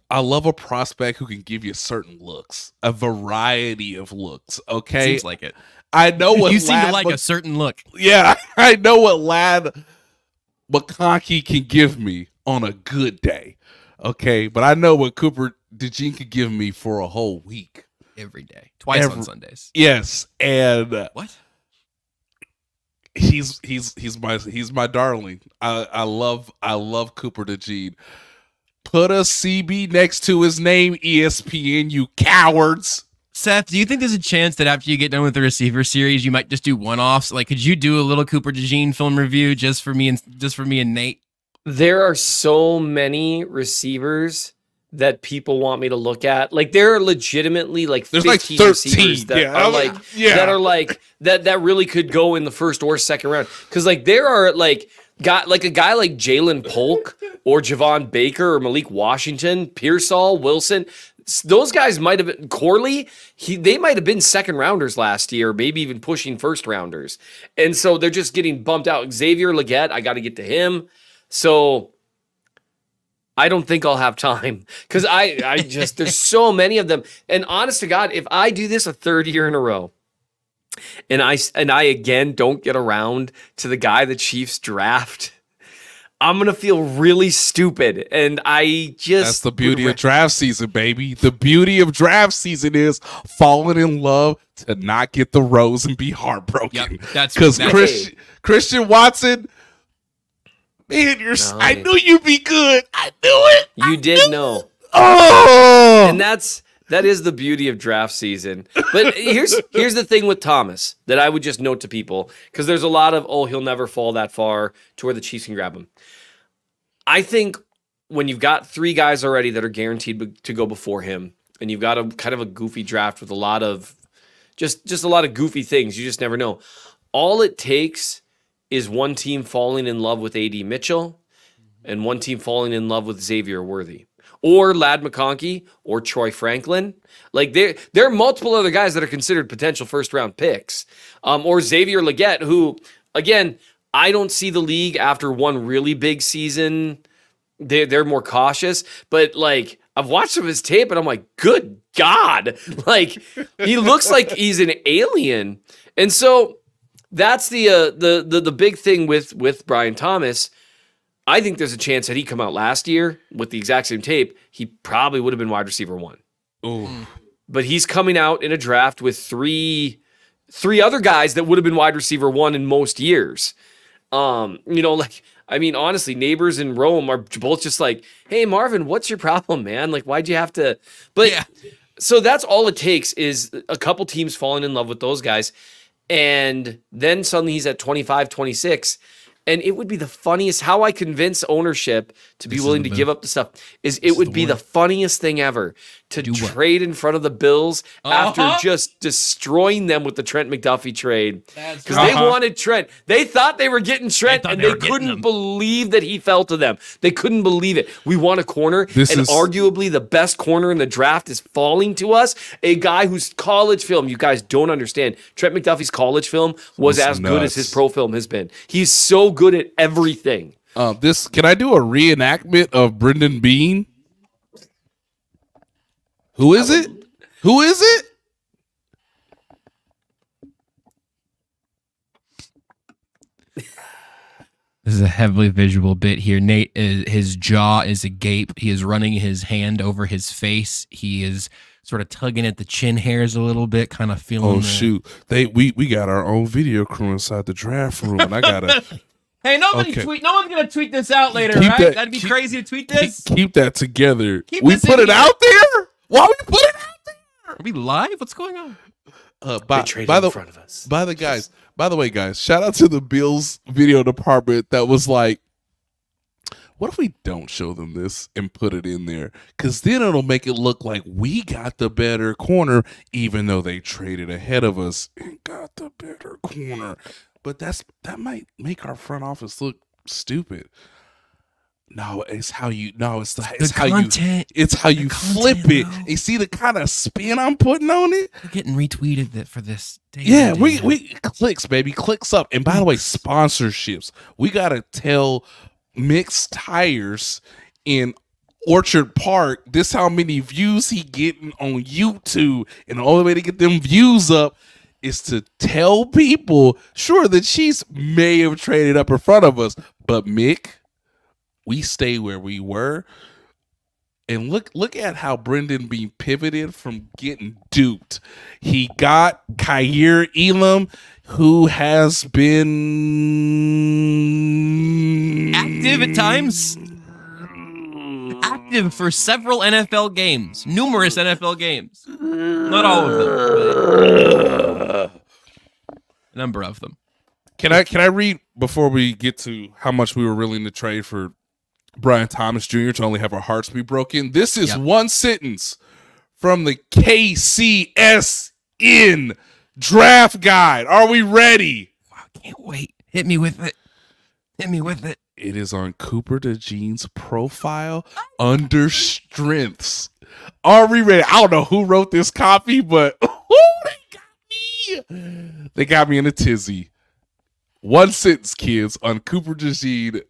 I love a prospect who can give you certain looks, a variety of looks. Okay, seems like it. I know what you seem to like a certain look. Yeah, I know what Lad McConkey can give me on a good day. Okay, but I know what Cooper DeJean could give me for a whole week, every day, twice on Sundays. Yes, and what? He's my darling. I love Cooper DeJean. Put a CB next to his name, ESPN, you cowards. Seth, do you think there's a chance that after you get done with the receiver series, you might just do one-offs? Like, could you do a little Cooper DeJean film review just for me and Nate? There are so many receivers that people want me to look at. Like, there are legitimately like 15 like 13 receivers that really could go in the first or second round. Because like there are a guy like Jalen Polk or Javon Baker or Malik Washington, Pearsall, Wilson. Those guys might have been Corley. They might have been second rounders last year, maybe even pushing first rounders. And so they're just getting bumped out. Xavier Legette, I got to get to him. So I don't think I'll have time because I just there's so many of them. And honest to God, if I do this a third year in a row, and I again don't get around to the guy the Chiefs draft, I'm gonna feel really stupid. And that's the beauty of draft season, baby. The beauty of draft season is falling in love to not get the rose and be heartbroken. Yep, that's because Christian Watson. Man, I knew you'd be good. I knew it. You did know. Oh, and that is the beauty of draft season. But here's the thing with Thomas that I would just note to people, because there's a lot of he'll never fall that far to where the Chiefs can grab him. I think when you've got 3 guys already that are guaranteed to go before him, and you've got a kind of a goofy draft with a lot of just a lot of goofy things, you just never know. All it takes is one team falling in love with A.D. Mitchell and one team falling in love with Xavier Worthy or Lad McConkey or Troy Franklin. Like there are multiple other guys that are considered potential first-round picks. Or Xavier Legette, who, again, I don't see the league after one really big season. They're more cautious. But, like, I've watched some of his tape, and I'm like, good God. Like, he looks like he's an alien. And so that's the big thing with Brian Thomas. I think there's a chance that he come out last year with the exact same tape, he probably would have been wide receiver 1. Oh. But he's coming out in a draft with three other guys that would have been wide receiver 1 in most years. Honestly, neighbors in Rome are both just like, hey, Marvin, what's your problem, man? Like, why'd you have to? But yeah. So that's all it takes is a couple teams falling in love with those guys. And then suddenly he's at 25, 26. And it would be the funniest, how I convince ownership to be willing to give up the stuff is it would be the funniest thing ever to trade in front of the Bills after just destroying them with the Trent McDuffie trade. Because they wanted Trent. They thought they were getting Trent, and they couldn't believe that he fell to them. They couldn't believe it. We want a corner, arguably the best corner in the draft is falling to us. A guy whose college film, you guys don't understand, Trent McDuffie's college film was as good as his pro film has been. He's so good at everything. Can I do a reenactment of Brendan Bean? Who is it? Who is it? This is a heavily visual bit here. Nate, his jaw is agape. He is running his hand over his face. He is sort of tugging at the chin hairs a little bit, kind of feeling. Oh shoot! We got our own video crew inside the draft room, and I gotta. Hey, no one's gonna tweet this out later, right? That'd be crazy to tweet this. Keep that together. We put it out there. Why we put it out there? Are we live? What's going on? By the way, guys, shout out to the Bills video department that was like, what if we don't show them this and put it in there? Because then it'll make it look like we got the better corner, even though they traded ahead of us and got the better corner. But that might make our front office look stupid. No, it's how you flip it. Bro. You see the kind of spin I'm putting on it? We're getting retweeted for this. Yeah, we clicks, baby. Clicks up. And by the way, sponsorships. We gotta tell Mixed Tires in Orchard Park this how many views he getting on YouTube. And the only way to get them views up is to tell people, sure, the Chiefs may have traded up in front of us, but Mick, we stay where we were. And look at how Brendan Bean pivoted from getting duped. He got Kaiir Elam, who has been active at times. Active for several NFL games. Numerous NFL games. Not all of them, but a number of them. Can I read before we get to how much we were willing to trade for Brian Thomas Jr. to only have our hearts be broken? This is one sentence from the KCSN draft guide. Are we ready? Wow, can't wait. Hit me with it. It is on Cooper DeJean's profile under strengths. Are we ready? I don't know who wrote this copy, but they got me in a tizzy. One sentence, kids, on Cooper DeJean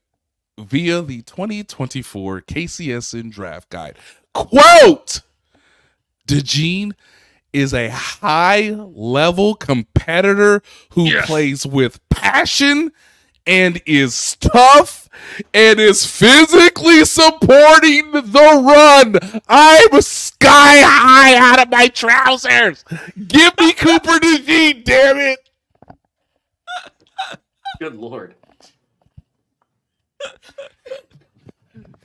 via the 2024 KCSN draft guide. Quote, DeJean is a high-level competitor who plays with passion and is tough and is physically supporting the run. I'm sky high out of my trousers. Give me Cooper DeJean, damn it. Good Lord.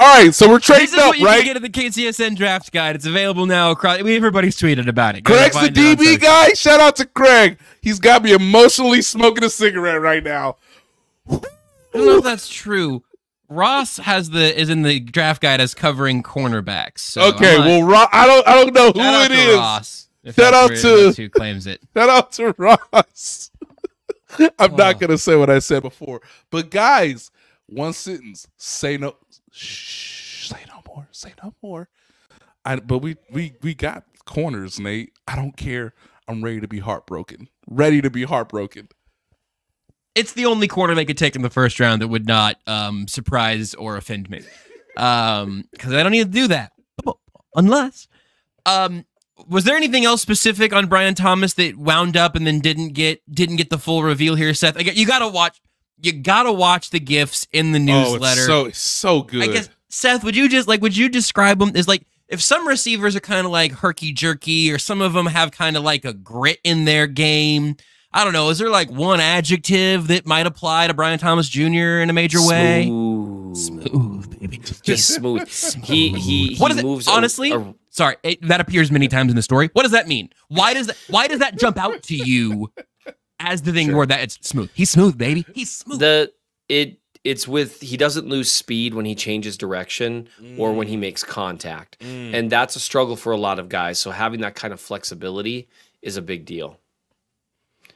All right, so we're trading up, right? You can get at the KCSN draft guide. It's available now across. Everybody's tweeted about it. Craig's the DB guy. Shout out to Craig. He's got me emotionally smoking a cigarette right now. I don't know if that's true. Ross is in the draft guide as covering cornerbacks. So okay, well, I don't know who it is. Ross, shout out to who claims it. Shout out to Ross. I'm not gonna say what I said before, but guys, one sentence. Say no. Shh. Say no more. Say no more. But we got corners, Nate. I don't care. I'm ready to be heartbroken. Ready to be heartbroken. It's the only corner they could take in the first round that would not surprise or offend me. Because I don't need to do that. Unless Was there anything else specific on Brian Thomas that wound up and then didn't get the full reveal here, Seth? You gotta watch the GIFs in the newsletter. Oh, it's so good. I guess, Seth, would you describe them as like, if some receivers are kind of like herky jerky, or some of them have kind of like a grit in their game? I don't know. Is there like one adjective that might apply to Brian Thomas Jr. in a major way? Smooth, baby. Just smooth. He what is moves. It? Honestly, sorry, that appears many times in the story. What does that mean? Why does that jump out to you as the thing where that it's smooth? He's smooth, baby. He's smooth. He doesn't lose speed when he changes direction or when he makes contact. And that's a struggle for a lot of guys. So having that kind of flexibility is a big deal.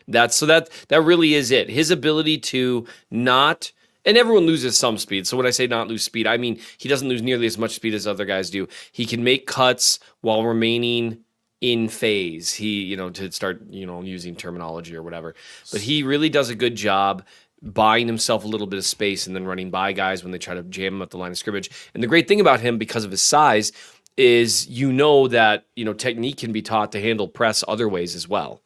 That really is it. His ability to not, and everyone loses some speed. So when I say not lose speed, I mean he doesn't lose nearly as much speed as other guys do. He can make cuts while remaining in phase. He, to start, using terminology or whatever. But he really does a good job buying himself a little bit of space and then running by guys when they try to jam him at the line of scrimmage. And the great thing about him, because of his size, is that technique can be taught to handle press other ways as well.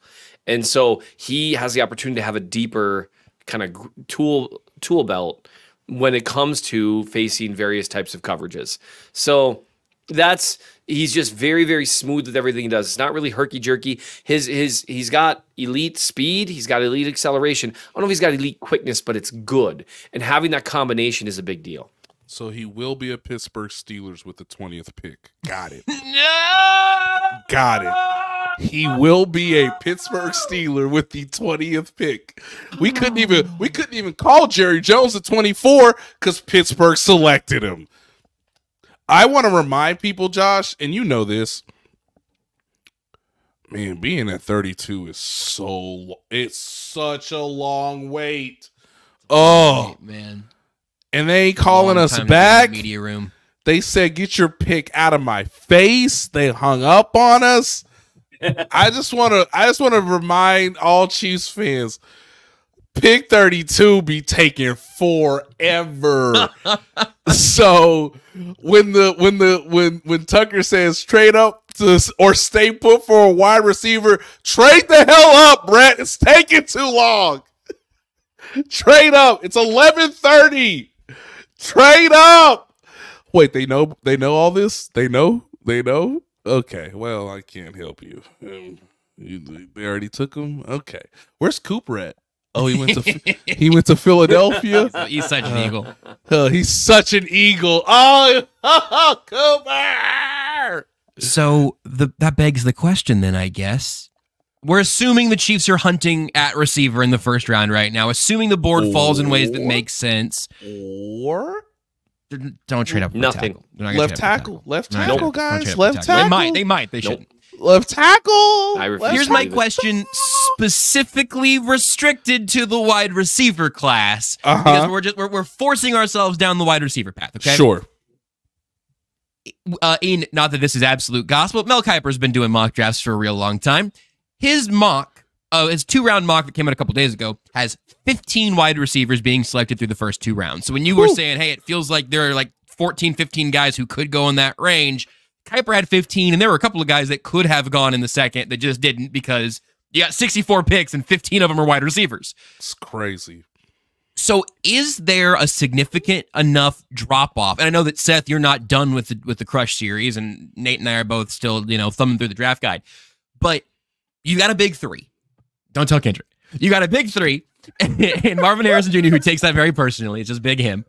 And so he has the opportunity to have a deeper kind of tool belt when it comes to facing various types of coverages. So he's just very, very smooth with everything he does. It's not really herky jerky. He's got elite speed. He's got elite acceleration. I don't know if he's got elite quickness, but it's good. And having that combination is a big deal. So he will be a Pittsburgh Steelers with the 20th pick. Got it. No! Got it. He will be a Pittsburgh Steeler with the 20th pick. We couldn't even call Jerry Jones at 24 because Pittsburgh selected him. I want to remind people, Josh, and you know this, man, being at 32 is it's such a long wait. Oh, right, man. And they ain't calling us back. Media room. They said, get your pick out of my face. They hung up on us. I just want to remind all Chiefs fans, pick 32 be taking forever. So when Tucker says trade up or stay put for a wide receiver, trade the hell up, Brett. It's taking too long. Trade up. It's 11:30. Trade up. Wait, they know all this? They know? Okay, well, I can't help you. They already took him? Okay. Where's Cooper at? Oh, he went to Philadelphia. He's such an eagle. He's such an eagle. Oh, Cooper! So that begs the question then, I guess. We're assuming the Chiefs are hunting at receiver in the first round right now, assuming the board falls in ways that make sense. Or don't trade up for nothing. Left tackle, guys. Left tackle. They might. They shouldn't. Left tackle. Here's my question, specifically restricted to the wide receiver class, because we're forcing ourselves down the wide receiver path. Okay, sure. Ian, not that this is absolute gospel, Mel Kiper's been doing mock drafts for a real long time. His mock, his 2-round mock that came out a couple days ago, has 15 wide receivers being selected through the first 2 rounds. So when you were saying, hey, it feels like there are like 14, 15 guys who could go in that range, Kiper had 15, and there were a couple of guys that could have gone in the second that just didn't, because you got 64 picks and 15 of them are wide receivers. It's crazy. So is there a significant enough drop-off? And I know that, Seth, you're not done with the Crush series, and Nate and I are both still, thumbing through the draft guide. But you got a big 3. Don't tell Kendrick. You got a big 3, and Marvin Harrison Jr., who takes that very personally. It's just big him.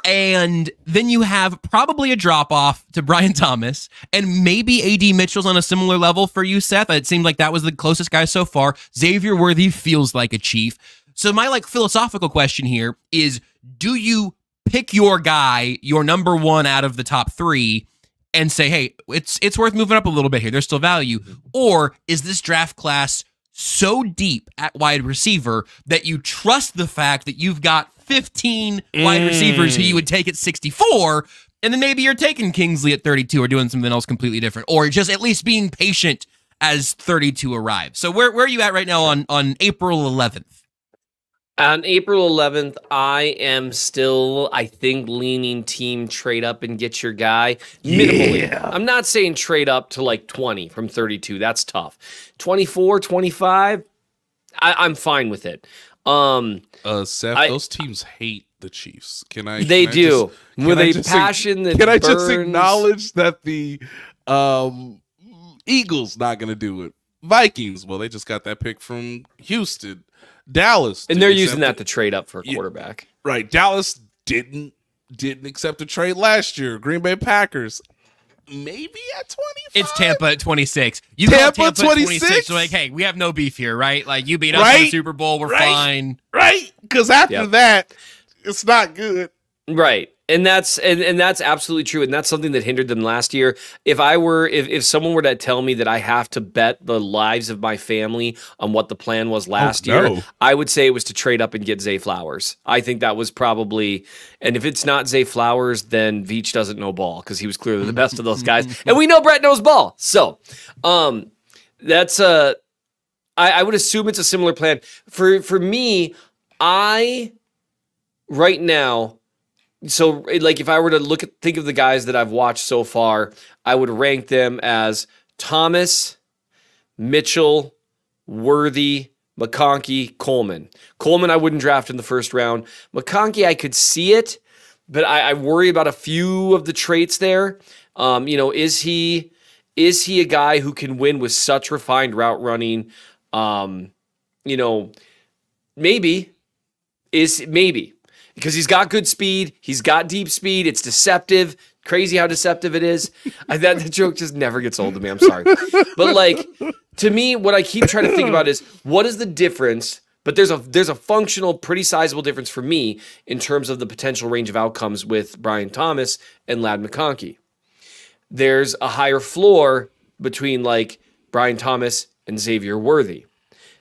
And then you have probably a drop-off to Brian Thomas, and maybe A.D. Mitchell's on a similar level for you, Seth. It seemed like that was the closest guy so far. Xavier Worthy feels like a Chief. So my philosophical question here is, do you pick your guy, your number 1 out of the top 3, and say, hey, it's worth moving up a little bit here, there's still value? Or is this draft class so deep at wide receiver that you trust the fact that you've got 15 wide receivers who you would take at 64, and then maybe you're taking Kingsley at 32 or doing something else completely different, or just at least being patient as 32 arrives? So where are you at right now on April 11th? On April 11th, I am still, I think, leaning team trade up and get your guy. Minimally. Yeah. I'm not saying trade up to like 20 from 32. That's tough. 24, 25, I'm fine with it. Seth, those teams hate the Chiefs. They do. With a passion that burns. Can I just acknowledge that the Eagles not going to do it? Vikings, well, they just got that pick from Houston. Dallas, and they're using that to trade up for a quarterback. Right. Dallas didn't accept a trade last year. Green Bay Packers, maybe at 25. It's Tampa at 26. You Tampa at 26. You're like, hey, we have no beef here, right? Like, you beat us in the Super Bowl, we're fine. Right. Because after that, it's not good. Right. And that's absolutely true. And that's something that hindered them last year. If someone were to tell me that I have to bet the lives of my family on what the plan was last year, I would say it was to trade up and get Zay Flowers. I think that was probably, and if it's not Zay Flowers, then Veach doesn't know ball because he was clearly the best of those guys. And we know Brett knows ball. So that's I would assume it's a similar plan. For me, right now, so, like, if I were to think of the guys that I've watched so far, I would rank them as Thomas, Mitchell, Worthy, McConkey, Coleman. Coleman I wouldn't draft in the first round. McConkey, I could see it, but I worry about a few of the traits there. Is he a guy who can win with such refined route running? Maybe. Because he's got good speed. He's got deep speed. It's deceptive. Crazy how deceptive it is. That joke just never gets old to me. I'm sorry. But, like, to me, what I keep trying to think about is what is the difference? But there's a functional, pretty sizable difference for me in terms of the potential range of outcomes with Brian Thomas and Ladd McConkey. There's a higher floor between, like, Brian Thomas and Xavier Worthy.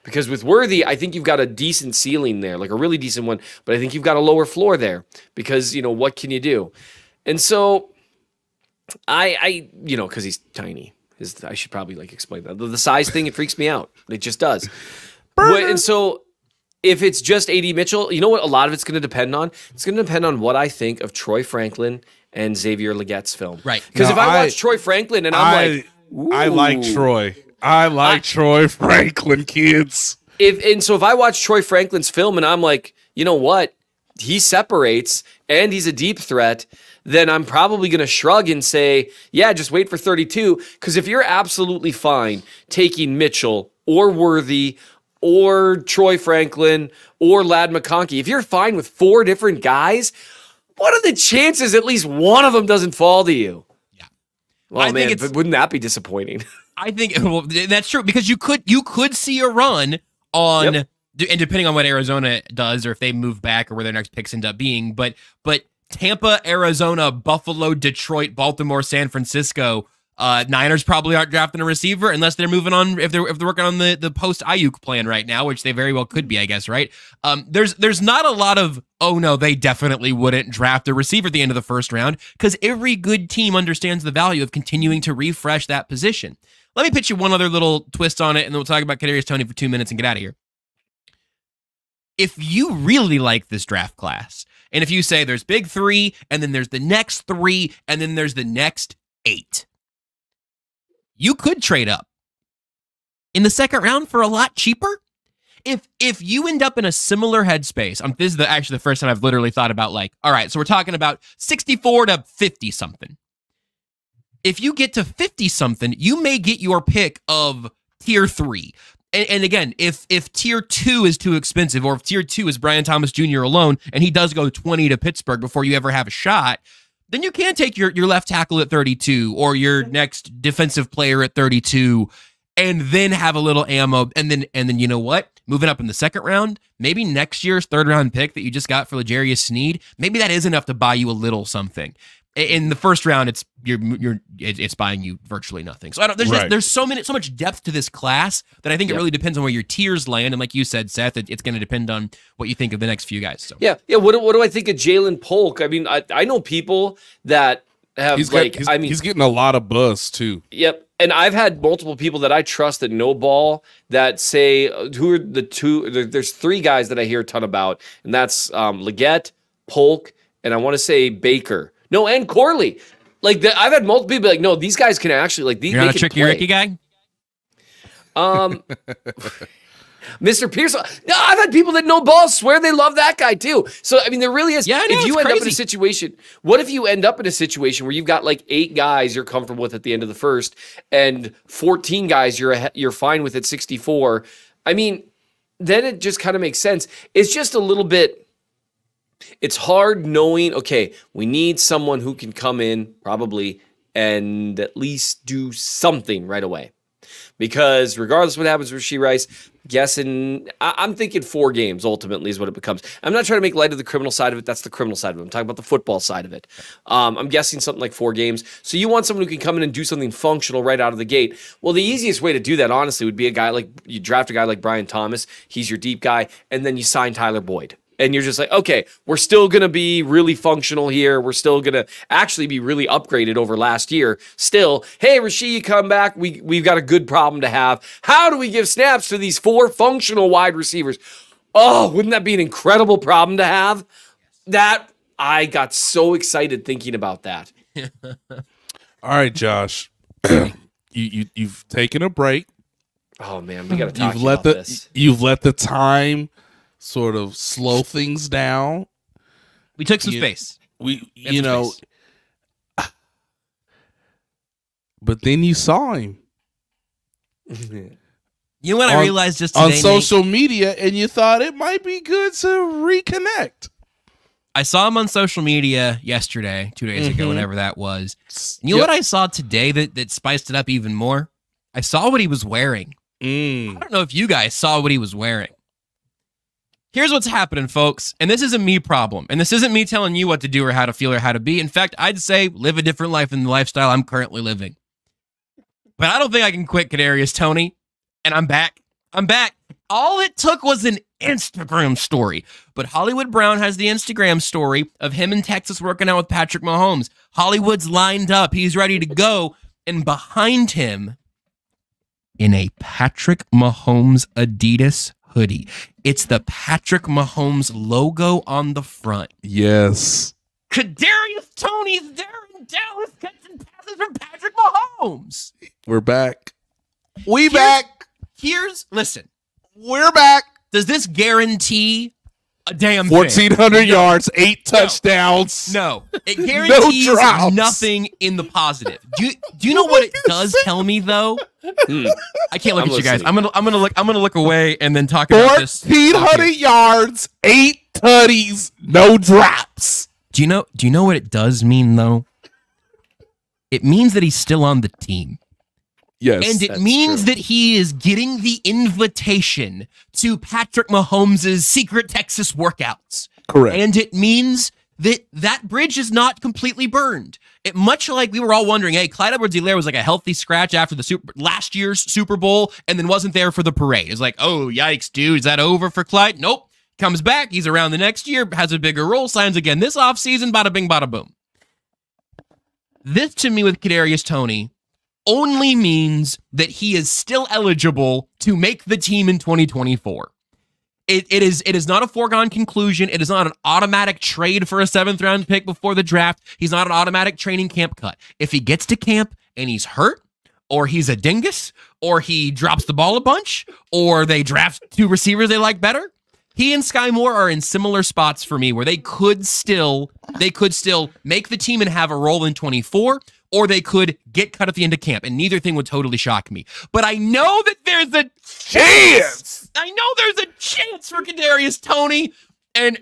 Because with Worthy, I think you've got a decent ceiling there, like a really decent one, but I think you've got a lower floor there because, what can you do? And so because he's tiny, I should probably explain that. The size thing, it freaks me out. It just does. And so if it's just A.D. Mitchell, you know what a lot of it's going to depend on? It's going to depend on what I think of Troy Franklin and Xavier Legette's film. Right. Because if I watch Troy Franklin and I'm like, ooh. I like Troy. I like Troy Franklin, kids. So if I watch Troy Franklin's film and I'm like, you know what? He separates and he's a deep threat, then I'm probably going to shrug and say, yeah, just wait for 32. Because if you're absolutely fine taking Mitchell or Worthy or Troy Franklin or Ladd McConkey, if you're fine with 4 different guys, what are the chances at least one of them doesn't fall to you? Yeah. Well, man, but wouldn't that be disappointing? I think that's true because you could see a run on, and depending on what Arizona does or if they move back or where their next picks end up being, but Tampa, Arizona, Buffalo, Detroit, Baltimore, San Francisco, Niners probably aren't drafting a receiver unless they're moving on if they're working on the post Ayuk plan right now, which they very well could be, I guess, right? There's not a lot of they definitely wouldn't draft a receiver at the end of the first round because every good team understands the value of continuing to refresh that position. Let me pitch you one other little twist on it, and then we'll talk about Kadarius Toney for 2 minutes and get out of here. If you really like this draft class, and if you say there's big 3, and then there's the next 3, and then there's the next 8, you could trade up in the second round for a lot cheaper. If you end up in a similar headspace, this is actually the first time I've literally thought about all right, so we're talking about 64 to 50 something. If you get to 50-something, you may get your pick of tier 3. And again, if tier 2 is too expensive, or if tier 2 is Brian Thomas Jr. alone, and he does go 20 to Pittsburgh before you ever have a shot, then you can take your left tackle at 32, or your next defensive player at 32, and then have a little ammo. And then you know what? Moving up in the second round, maybe next year's third-round pick that you just got for L'Jarius Sneed, maybe that is enough to buy you a little something. In the first round, it's buying you virtually nothing. So there's so much depth to this class that I think it really depends on where your tiers land. And like you said, Seth, it's going to depend on what you think of the next few guys. So yeah. What do I think of Jalen Polk? I mean, I know people that have he's getting a lot of buzz too. Yep. And I've had multiple people that I trust that know ball that say, who are the two? There's three guys that I hear a ton about, and that's Leggett, Polk, and I want to say Baker. No, and Corley. Like I've had multiple people be like, no, these guys can actually like these. You're not a Tricky Ricky guy. Mr. Pierce. No, I've had people that know ball swear they love that guy too. So I mean, there really is. Yeah, if you end up in a situation, what if you end up in a situation where you've got like 8 guys you're comfortable with at the end of the first, and 14 guys you're fine with at 64? I mean, then it just kind of makes sense. It's just a little bit. It's hard knowing. Okay, we need someone who can come in probably and at least do something right away. Because regardless of what happens with Rashee Rice, I'm thinking 4 games ultimately is what it becomes. I'm not trying to make light of the criminal side of it. That's the criminal side of it. I'm talking about the football side of it. I'm guessing something like 4 games. So you want someone who can come in and do something functional right out of the gate. Well, the easiest way to do that, honestly, would be a guy like you draft a guy like Brian Thomas. He's your deep guy, and then you sign Tyler Boyd. And you're just like, okay, we're still going to be really functional here. We're still going to actually be really upgraded over last year. Still, hey, Rashee, you come back. We've got a good problem to have. How do we give snaps to these 4 functional wide receivers? Oh, wouldn't that be an incredible problem to have? That I got so excited thinking about that. All right, Josh, you've taken a break. Oh man, we got to talk about this. You've let the time sort of slow things down. We took some space. But then you saw him. You know what I realized just today, on social media, and you thought it might be good to reconnect. I saw him on social media yesterday, 2 days ago, whenever that was. And you know what I saw today that spiced it up even more? I saw what he was wearing. I don't know if you guys saw what he was wearing. Here's what's happening, folks, and this isn't me problem, and this isn't me telling you what to do or how to feel or how to be. In fact, I'd say live a different life than the lifestyle I'm currently living. But I don't think I can quit Kadarius Toney, and I'm back. I'm back. All it took was an Instagram story, but Hollywood Brown has the Instagram story of him in Texas working out with Patrick Mahomes. Hollywood's lined up. He's ready to go, and behind him, in a Patrick Mahomes Adidas hoodie, it's the Patrick Mahomes logo on the front. Yes. Kadarius Toney's there in Dallas catching passes from Patrick Mahomes. We're back. Back. Listen. We're back. Does this guarantee a damn 1,400 yards, 8 touchdowns? No. It guarantees nothing in the positive. Do you know what it does tell me though? I can't look at you guys. I'm gonna look away and then talk about this. 1,400 yards, 8 tutties, no drops. Do you know what it does mean though? It means that he's still on the team. Yes. And it means that he is getting the invitation to Patrick Mahomes' secret Texas workouts. Correct. And it means that bridge is not completely burned. Much like we were all wondering, hey, Clyde Edwards-Helaire was like a healthy scratch after last year's Super Bowl and then wasn't there for the parade. It's like, oh, yikes, dude, is that over for Clyde? Nope. Comes back, he's around the next year, has a bigger role, signs again this offseason, bada bing, bada boom. This, to me, with Kadarius Toney, only means that he is still eligible to make the team in 2024. It is not a foregone conclusion. It is not an automatic trade for a 7th round pick before the draft. He's not an automatic training camp cut. If he gets to camp and he's hurt, or he's a dingus, or he drops the ball a bunch, or they draft 2 receivers they like better, he and Sky Moore are in similar spots for me where they could still make the team and have a role in 24, or they could get cut at the end of camp, and neither thing would totally shock me. But I know that there's a chance. I know there's a chance for Kadarius Toney, and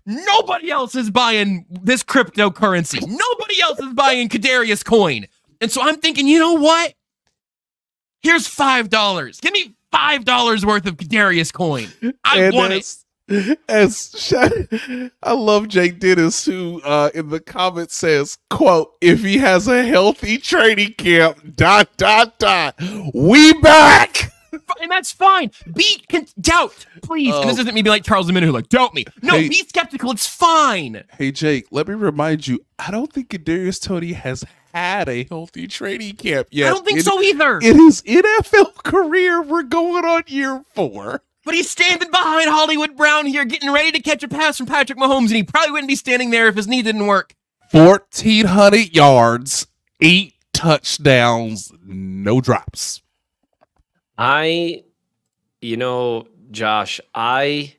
nobody else is buying this cryptocurrency. Nobody else is buying Kadarius coin. And so I'm thinking, you know what? Here's $5. Give me $5 worth of Kadarius coin. I want it. I love Jake Dennis, who in the comments says, quote, if he has a healthy training camp, ... we back. And that's fine. Doubt, please. And this isn't me being like Charles Minute who like, doubt me. No, be skeptical. It's fine. Hey, Jake, let me remind you, I don't think Kadarius Toney has had a healthy training camp yet. I don't think so either. In his NFL career, we're going on year 4. But he's standing behind Hollywood Brown here, getting ready to catch a pass from Patrick Mahomes, and he probably wouldn't be standing there if his knee didn't work. 1,400 yards, 8 touchdowns, no drops. Josh, I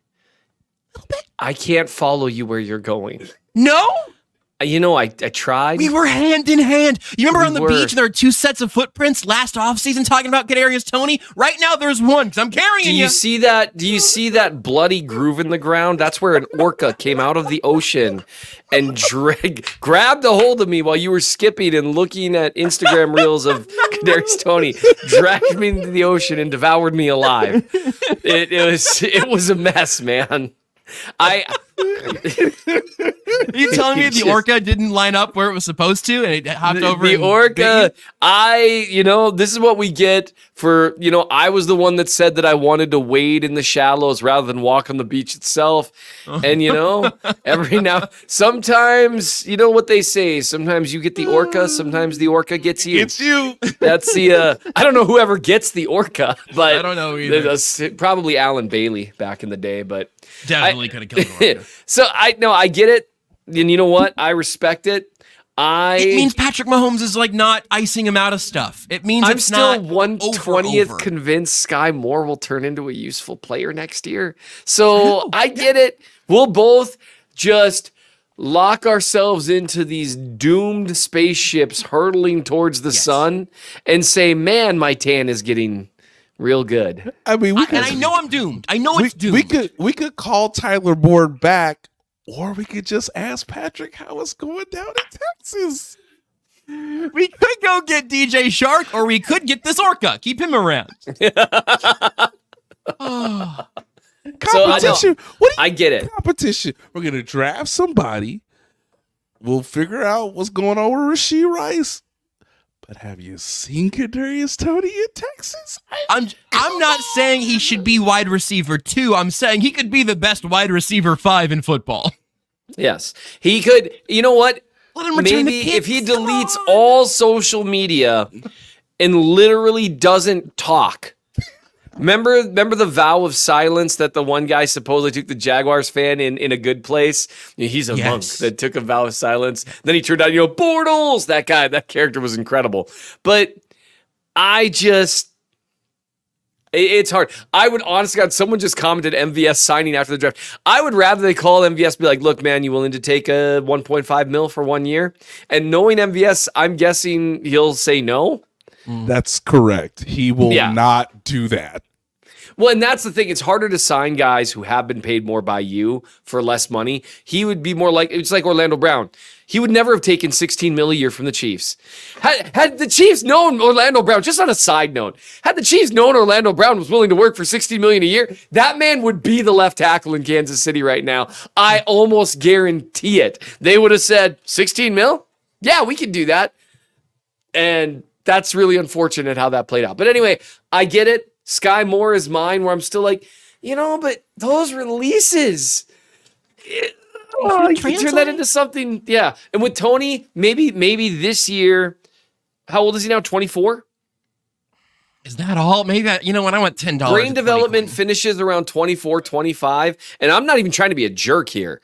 can't follow you where you're going. No? I tried. We were hand in hand. You remember on the beach, there were 2 sets of footprints last offseason talking about Kadarius Toney? Right now, there's one, because I'm carrying you. Do you see that bloody groove in the ground? That's where an orca came out of the ocean and grabbed a hold of me while you were skipping and looking at Instagram reels of Kadarius Toney, dragged me into the ocean and devoured me alive. It was a mess, man. You telling me the orca didn't line up where it was supposed to and it hopped over? The orca, this is what we get for, I was the one that said that I wanted to wade in the shallows rather than walk on the beach itself. And, sometimes, what they say, sometimes you get the orca, sometimes the orca gets you. It's you. That's I don't know whoever gets the orca, but I don't know either. Probably Alan Bailey back in the day, but definitely could have killed an orca. So I get it. And you know what? I respect it. It means Patrick Mahomes is like not icing him out of stuff. It means I'm it's still not 1/20th convinced Sky Moore will turn into a useful player next year. So I get it. We'll both just lock ourselves into these doomed spaceships hurtling towards the sun and say, man, my tan is getting real good. I mean, and I know I'm doomed. I know it's doomed. We could call Tyler Bourne back. Or we could just ask Patrick how it's going down in Texas. We could go get DJ Shark, or we could get this orca. Keep him around. Competition. I get it. Competition. We're going to draft somebody. We'll figure out what's going on with Rashee Rice. But have you seen Kadarius Toney in Texas? I'm not saying he should be wide receiver 2. I'm saying he could be the best wide receiver 5 in football. Yes, he could. You know what? Let him return Maybe the if he deletes all social media and literally doesn't talk. Remember the vow of silence that the one guy supposedly took the Jaguars fan in A Good Place? He's a monk that took a vow of silence. Then he turned out, Bortles. That character was incredible. But it's hard. I would honestly, God, someone just commented MVS signing after the draft. I would rather they call MVS, be like, look, man, you willing to take a 1.5 mil for 1 year? And knowing MVS, I'm guessing he'll say no. That's correct. He will not do that. Well, and that's the thing. It's harder to sign guys who have been paid more by you for less money. He would be more like, it's like Orlando Brown. He would never have taken $16 million a year from the Chiefs. Had the Chiefs known Orlando Brown, just on a side note, had the Chiefs known Orlando Brown was willing to work for $16 million a year, that man would be the left tackle in Kansas City right now. I almost guarantee it. They would have said, 16 mil? Yeah, we can do that. And that's really unfortunate how that played out. But anyway, I get it. Sky Moore is mine, where I'm still like, but those releases, you can turn that into something. Yeah. And with Toney, maybe this year, how old is he now? 24? Is that all? Maybe when I went $10. Brain development finishes around 24, 25. And I'm not even trying to be a jerk here.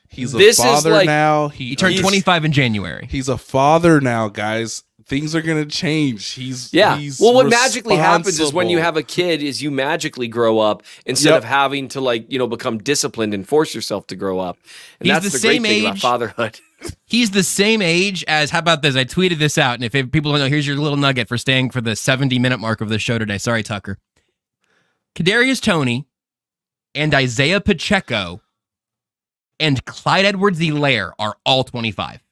He's a father now. He turned 25 in January. He's a father now, guys. Things are going to change. He's what magically happens is when you have a kid is you magically grow up instead of having to become disciplined and force yourself to grow up. And that's the great thing about fatherhood. He's the same age as, how about this? I tweeted this out, and if people don't know, here's your little nugget for staying for the 70-minute mark of the show today. Sorry, Tucker. Kadarius Toney and Isaiah Pacheco and Clyde Edwards-Helaire are all 25.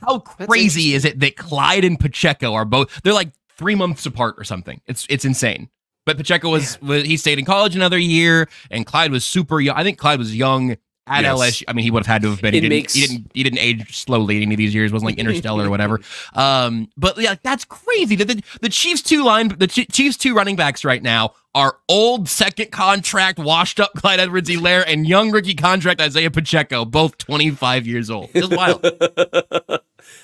How crazy is it that Clyde and Pacheco are both, they're like 3 months apart or something. It's insane. But Pacheco he stayed in college another year, and Clyde was super young. I think Clyde was young at LSU. I mean, he would have had to have been. He didn't age slowly in any of these years. It wasn't like Interstellar or whatever. But yeah, that's crazy. The Chiefs Chiefs two running backs right now are old second contract, washed up Clyde Edwards-Helaire and young rookie contract Isaiah Pacheco, both 25 years old. It's wild.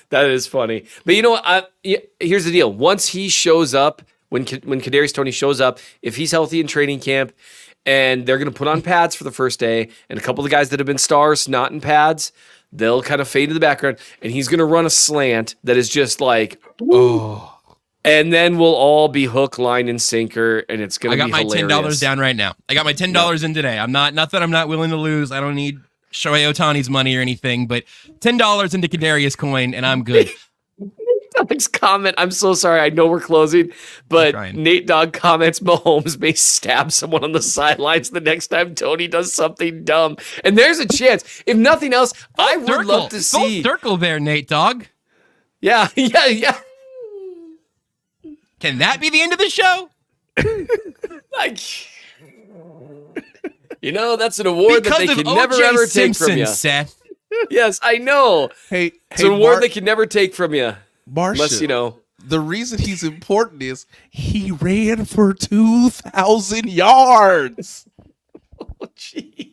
That is funny. But you know what? Here's the deal. Once he shows up, when Kadarius Toney shows up, if he's healthy in training camp, and they're going to put on pads for the first day, and a couple of the guys that have been stars not in pads, they'll kind of fade to the background, and he's going to run a slant that is just like, oh. And then we'll all be hook, line, and sinker, and it's going to be hilarious. I got my $10 down right now. I got my $10 in today. I'm not that I'm not willing to lose. I don't need Shohei Ohtani's money or anything, but $10 into Kadarius coin, and I'm good. Doug's comment, I'm so sorry, I know we're closing, but Nate Dogg comments Mahomes may stab someone on the sidelines the next time Tony does something dumb. And there's a chance. If nothing else, I would love to see. Full circle there, Nate Dogg. Yeah. Can that be the end of the show? That's an award that they can never ever take from you. Seth. Yes, I know. It's an award they can never take from you. Marcia, unless, the reason he's important is he ran for 2,000 yards. Oh, jeez.